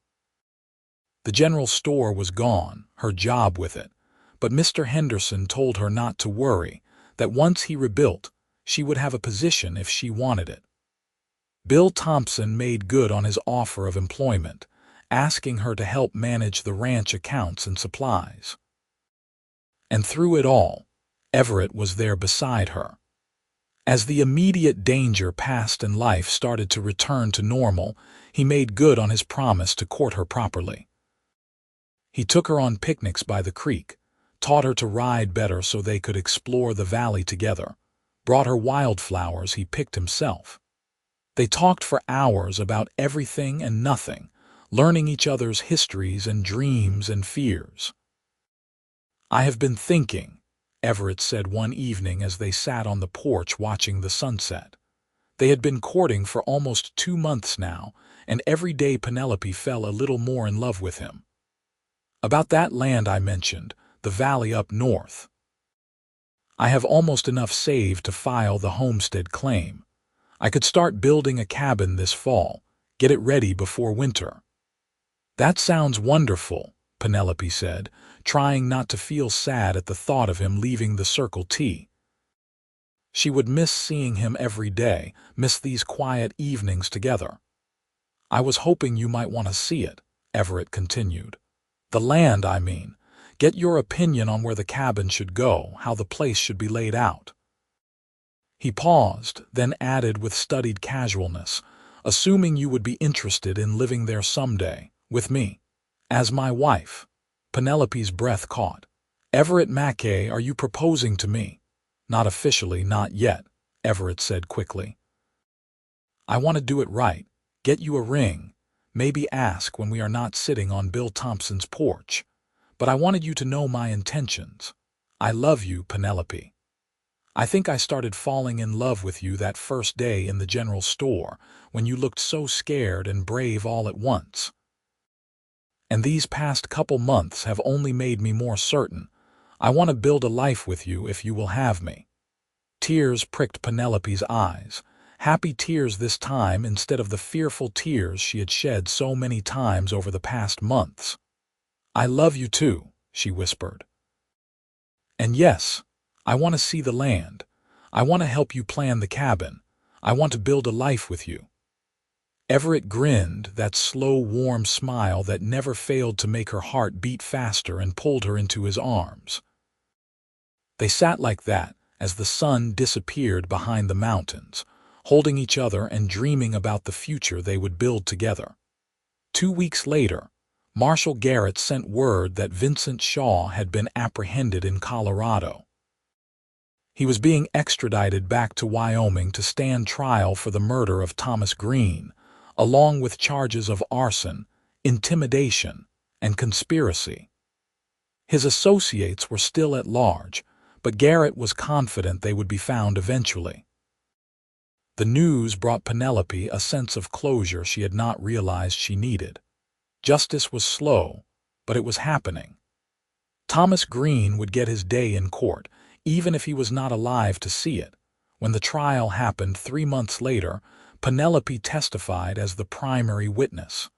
The general store was gone, her job with it, but Mr. Henderson told her not to worry, that once he rebuilt, she would have a position if she wanted it. Bill Thompson made good on his offer of employment, asking her to help manage the ranch accounts and supplies. And through it all, Everett was there beside her. As the immediate danger passed and life started to return to normal, he made good on his promise to court her properly. He took her on picnics by the creek, taught her to ride better so they could explore the valley together, brought her wildflowers he picked himself. They talked for hours about everything and nothing, learning each other's histories and dreams and fears. "I have been thinking," Everett said one evening as they sat on the porch watching the sunset. They had been courting for almost 2 months now, and every day Penelope fell a little more in love with him. "About that land I mentioned, the valley up north. I have almost enough saved to file the homestead claim. I could start building a cabin this fall, get it ready before winter." "That sounds wonderful," Penelope said, trying not to feel sad at the thought of him leaving the Circle T. She would miss seeing him every day, miss these quiet evenings together. "I was hoping you might want to see it," Everett continued. "The land, I mean. Get your opinion on where the cabin should go, how the place should be laid out." He paused, then added with studied casualness, "Assuming you would be interested in living there someday, with me, as my wife." Penelope's breath caught. "Everett Mackay, are you proposing to me?" "Not officially, not yet," Everett said quickly. "I want to do it right, get you a ring, maybe ask when we are not sitting on Bill Thompson's porch. But I wanted you to know my intentions. I love you, Penelope. I think I started falling in love with you that first day in the general store, when you looked so scared and brave all at once. And these past couple months have only made me more certain. I want to build a life with you if you will have me." Tears pricked Penelope's eyes, happy tears this time instead of the fearful tears she had shed so many times over the past months. "I love you too," she whispered. "And yes, I want to see the land. I want to help you plan the cabin. I want to build a life with you." Everett grinned, that slow, warm smile that never failed to make her heart beat faster, and pulled her into his arms. They sat like that as the sun disappeared behind the mountains, holding each other and dreaming about the future they would build together. 2 weeks later, Marshal Garrett sent word that Vincent Shaw had been apprehended in Colorado. He was being extradited back to Wyoming to stand trial for the murder of Thomas Green, along with charges of arson, intimidation, and conspiracy. His associates were still at large, but Garrett was confident they would be found eventually. The news brought Penelope a sense of closure she had not realized she needed. Justice was slow, but it was happening. Thomas Green would get his day in court, even if he was not alive to see it. When the trial happened 3 months later, Penelope testified as the primary witness.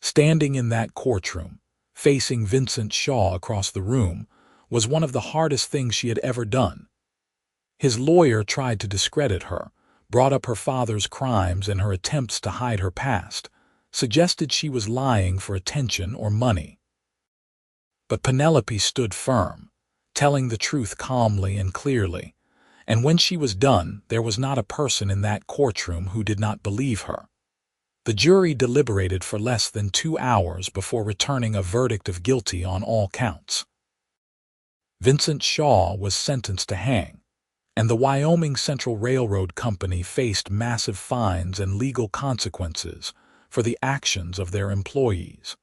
Standing in that courtroom, facing Vincent Shaw across the room, was one of the hardest things she had ever done. His lawyer tried to discredit her, brought up her father's crimes and her attempts to hide her past, suggested she was lying for attention or money. But Penelope stood firm, telling the truth calmly and clearly, and when she was done, there was not a person in that courtroom who did not believe her. The jury deliberated for less than 2 hours before returning a verdict of guilty on all counts. Vincent Shaw was sentenced to hang, and the Wyoming Central Railroad Company faced massive fines and legal consequences for the actions of their employees.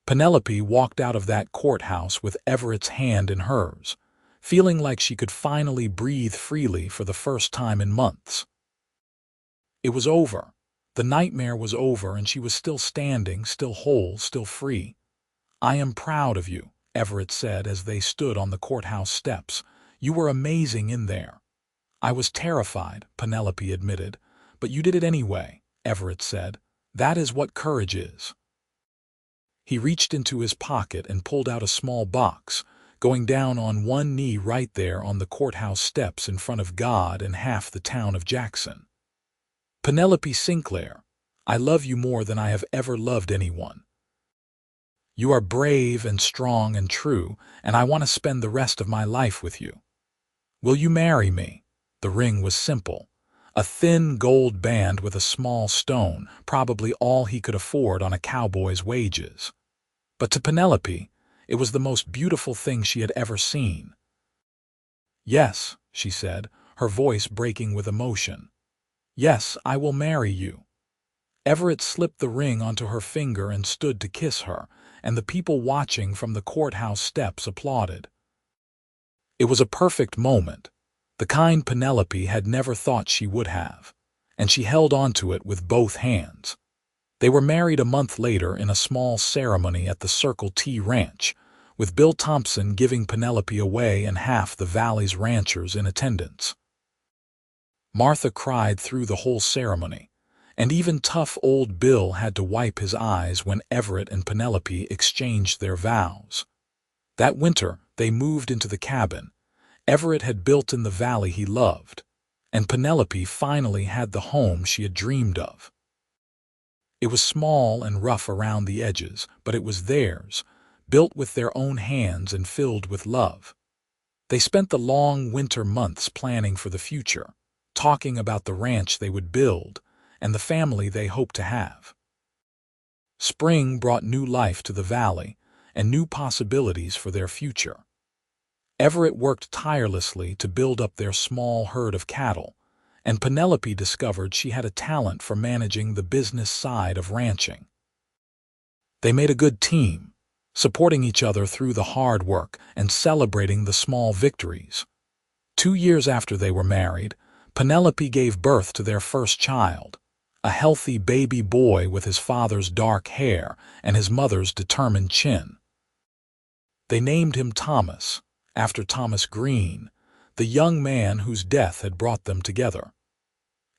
Penelope walked out of that courthouse with Everett's hand in hers, feeling like she could finally breathe freely for the first time in months. It was over. The nightmare was over, and she was still standing, still whole, still free. "I am proud of you," Everett said as they stood on the courthouse steps. "You were amazing in there." "I was terrified," Penelope admitted. "But you did it anyway," Everett said. "That is what courage is." He reached into his pocket and pulled out a small box, going down on one knee right there on the courthouse steps in front of God and half the town of Jackson. "Penelope Sinclair, I love you more than I have ever loved anyone. You are brave and strong and true, and I want to spend the rest of my life with you. Will you marry me?" The ring was simple. A thin gold band with a small stone, probably all he could afford on a cowboy's wages. But to Penelope, it was the most beautiful thing she had ever seen. "Yes," she said, her voice breaking with emotion. "Yes, I will marry you." Everett slipped the ring onto her finger and stood to kiss her, and the people watching from the courthouse steps applauded. It was a perfect moment, the kind Penelope had never thought she would have, and she held onto it with both hands. They were married a month later in a small ceremony at the Circle T Ranch, with Bill Thompson giving Penelope away and half the valley's ranchers in attendance. Martha cried through the whole ceremony, and even tough old Bill had to wipe his eyes when Everett and Penelope exchanged their vows. That winter, they moved into the cabin Everett had built in the valley he loved, and Penelope finally had the home she had dreamed of. It was small and rough around the edges, but it was theirs, built with their own hands and filled with love. They spent the long winter months planning for the future, talking about the ranch they would build and the family they hoped to have. Spring brought new life to the valley and new possibilities for their future. Everett worked tirelessly to build up their small herd of cattle, and Penelope discovered she had a talent for managing the business side of ranching. They made a good team, supporting each other through the hard work and celebrating the small victories. 2 years after they were married, Penelope gave birth to their first child, a healthy baby boy with his father's dark hair and his mother's determined chin. They named him Thomas, after Thomas Green, the young man whose death had brought them together.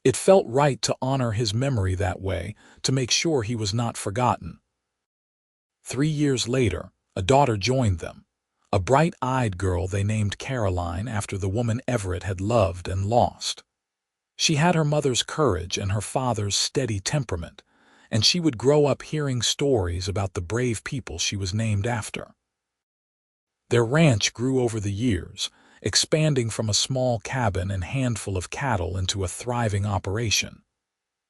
It felt right to honor his memory that way, to make sure he was not forgotten. 3 years later, a daughter joined them, a bright-eyed girl they named Caroline after the woman Everett had loved and lost. She had her mother's courage and her father's steady temperament, and she would grow up hearing stories about the brave people she was named after. Their ranch grew over the years, expanding from a small cabin and handful of cattle into a thriving operation.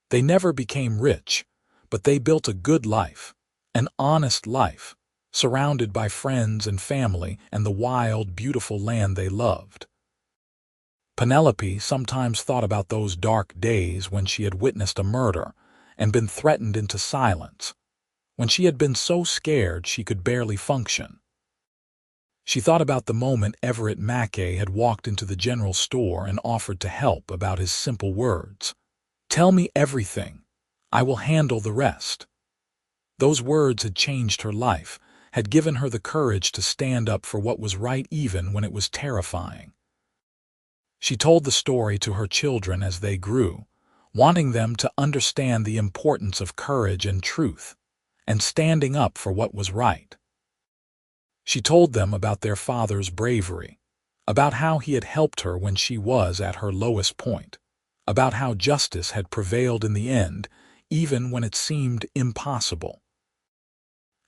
They never became rich, but they built a good life, an honest life, surrounded by friends and family and the wild, beautiful land they loved. Penelope sometimes thought about those dark days when she had witnessed a murder and been threatened into silence, when she had been so scared she could barely function. She thought about the moment Everett Mackay had walked into the general store and offered to help, about his simple words, "Tell me everything. I will handle the rest." Those words had changed her life, had given her the courage to stand up for what was right even when it was terrifying. She told the story to her children as they grew, wanting them to understand the importance of courage and truth, and standing up for what was right. She told them about their father's bravery, about how he had helped her when she was at her lowest point, about how justice had prevailed in the end, even when it seemed impossible.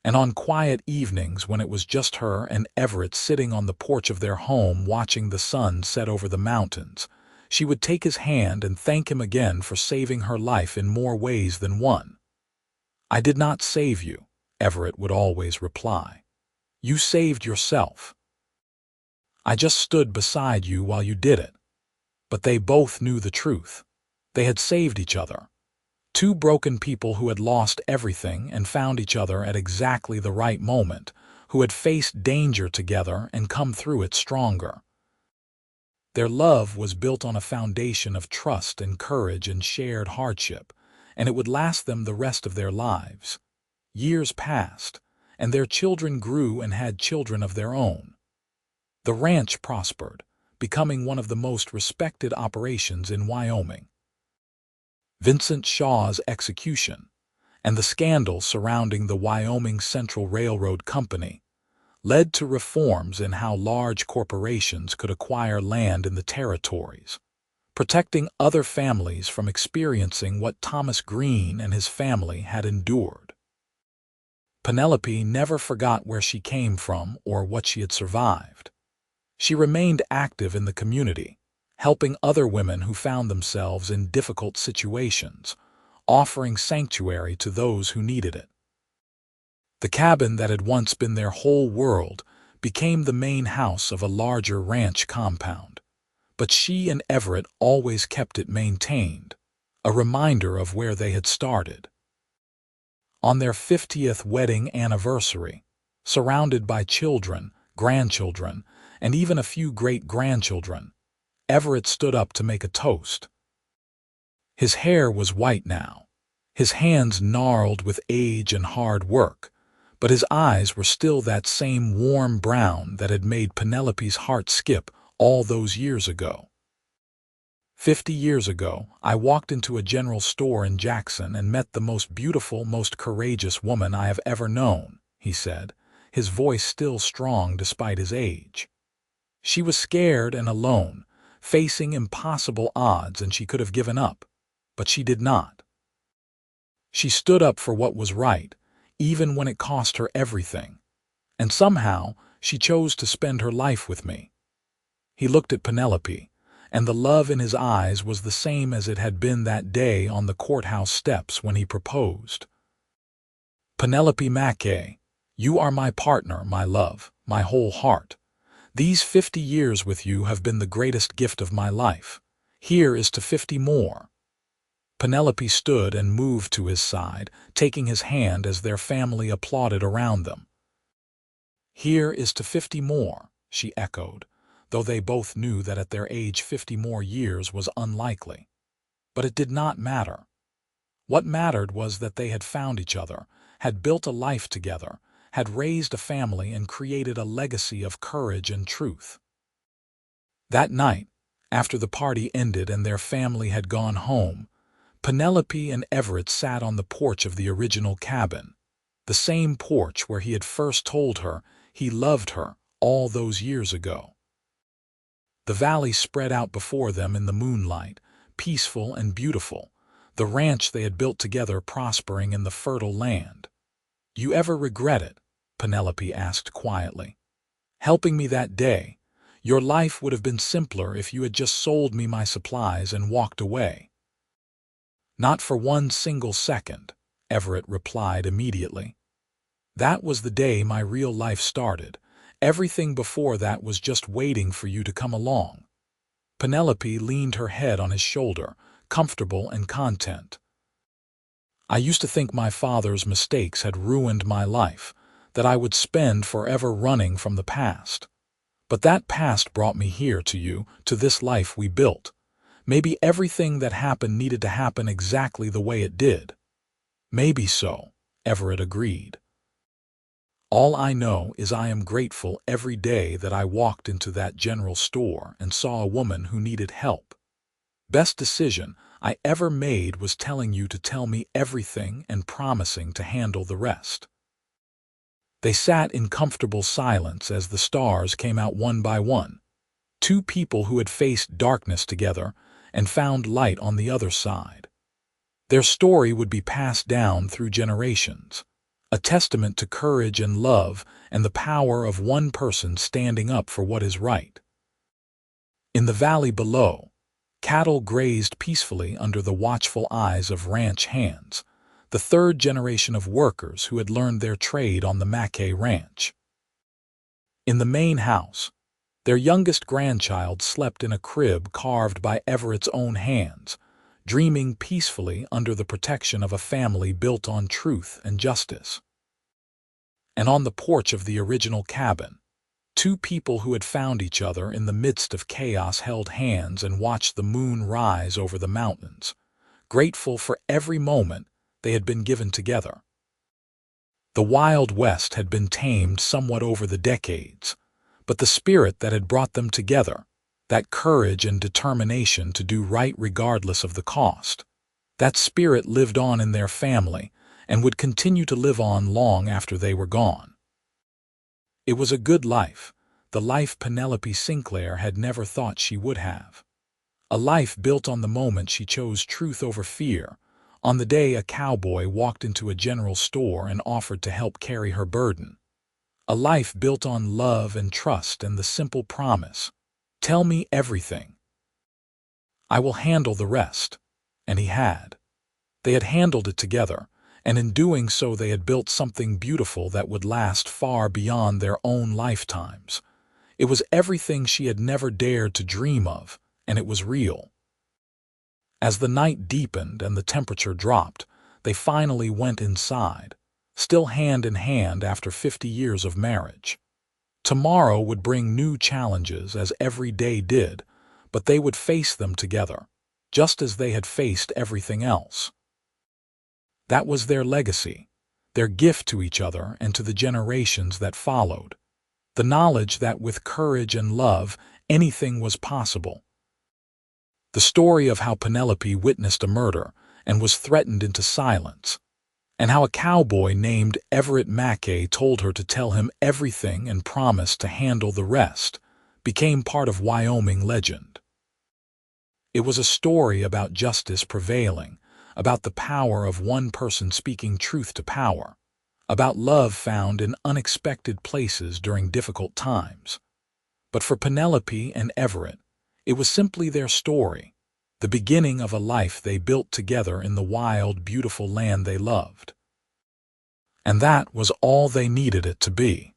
And on quiet evenings when it was just her and Everett sitting on the porch of their home watching the sun set over the mountains, she would take his hand and thank him again for saving her life in more ways than one. "I did not save you," Everett would always reply. "You saved yourself. I just stood beside you while you did it." But they both knew the truth. They had saved each other. Two broken people who had lost everything and found each other at exactly the right moment, who had faced danger together and come through it stronger. Their love was built on a foundation of trust and courage and shared hardship, and it would last them the rest of their lives. Years passed, and their children grew and had children of their own. The ranch prospered, becoming one of the most respected operations in Wyoming. Vincent Shaw's execution, and the scandal surrounding the Wyoming Central Railroad Company, led to reforms in how large corporations could acquire land in the territories, protecting other families from experiencing what Thomas Green and his family had endured. Penelope never forgot where she came from or what she had survived. She remained active in the community, helping other women who found themselves in difficult situations, offering sanctuary to those who needed it. The cabin that had once been their whole world became the main house of a larger ranch compound, but she and Everett always kept it maintained, a reminder of where they had started. On their 50th wedding anniversary, surrounded by children, grandchildren, and even a few great-grandchildren, Everett stood up to make a toast. His hair was white now, his hands gnarled with age and hard work, but his eyes were still that same warm brown that had made Penelope's heart skip all those years ago. 50 years ago, I walked into a general store in Jackson and met the most beautiful, most courageous woman I have ever known, he said, his voice still strong despite his age. She was scared and alone, facing impossible odds, and she could have given up, but she did not. She stood up for what was right, even when it cost her everything, and somehow she chose to spend her life with me. He looked at Penelope, and the love in his eyes was the same as it had been that day on the courthouse steps when he proposed. "Penelope Mackay, you are my partner, my love, my whole heart. These 50 years with you have been the greatest gift of my life. Here is to 50 more." Penelope stood and moved to his side, taking his hand as their family applauded around them. "Here is to 50 more," she echoed, though they both knew that at their age 50 more years was unlikely. But it did not matter. What mattered was that they had found each other, had built a life together, had raised a family and created a legacy of courage and truth. That night, after the party ended and their family had gone home, Penelope and Everett sat on the porch of the original cabin, the same porch where he had first told her he loved her all those years ago. The valley spread out before them in the moonlight, peaceful and beautiful, the ranch they had built together prospering in the fertile land. "You ever regret it?" Penelope asked quietly. "Helping me that day? Your life would have been simpler if you had just sold me my supplies and walked away." "Not for one single second," Everett replied immediately. "That was the day my real life started. Everything before that was just waiting for you to come along." Penelope leaned her head on his shoulder, comfortable and content. "I used to think my father's mistakes had ruined my life, that I would spend forever running from the past. But that past brought me here to you, to this life we built. Maybe everything that happened needed to happen exactly the way it did." "Maybe so," Everett agreed. All I know is I am grateful every day that I walked into that general store and saw a woman who needed help. Best decision I ever made was telling you to tell me everything and promising to handle the rest." They sat in comfortable silence as the stars came out one by one, two people who had faced darkness together and found light on the other side. Their story would be passed down through generations, a testament to courage and love and the power of one person standing up for what is right. In the valley below, cattle grazed peacefully under the watchful eyes of ranch hands, the third generation of workers who had learned their trade on the Mackay ranch. In the main house, their youngest grandchild slept in a crib carved by Everett's own hands, dreaming peacefully under the protection of a family built on truth and justice. And on the porch of the original cabin, two people who had found each other in the midst of chaos held hands and watched the moon rise over the mountains, grateful for every moment they had been given together. The Wild West had been tamed somewhat over the decades, but the spirit that had brought them together, that courage and determination to do right regardless of the cost, that spirit lived on in their family and would continue to live on long after they were gone. It was a good life, the life Penelope Sinclair had never thought she would have. A life built on the moment she chose truth over fear, on the day a cowboy walked into a general store and offered to help carry her burden. A life built on love and trust and the simple promise, "Tell me everything. I will handle the rest." And he had. They had handled it together, and in doing so they had built something beautiful that would last far beyond their own lifetimes. It was everything she had never dared to dream of, and it was real. As the night deepened and the temperature dropped, they finally went inside, still hand in hand after 50 years of marriage. Tomorrow would bring new challenges as every day did, but they would face them together, just as they had faced everything else. That was their legacy, their gift to each other and to the generations that followed. The knowledge that with courage and love, anything was possible. The story of how Penelope witnessed a murder and was threatened into silence, and how a cowboy named Everett Mackay told her to tell him everything and promised to handle the rest, became part of Wyoming legend. It was a story about justice prevailing, about the power of one person speaking truth to power, about love found in unexpected places during difficult times. But for Penelope and Everett, it was simply their story, the beginning of a life they built together in the wild, beautiful land they loved. And that was all they needed it to be.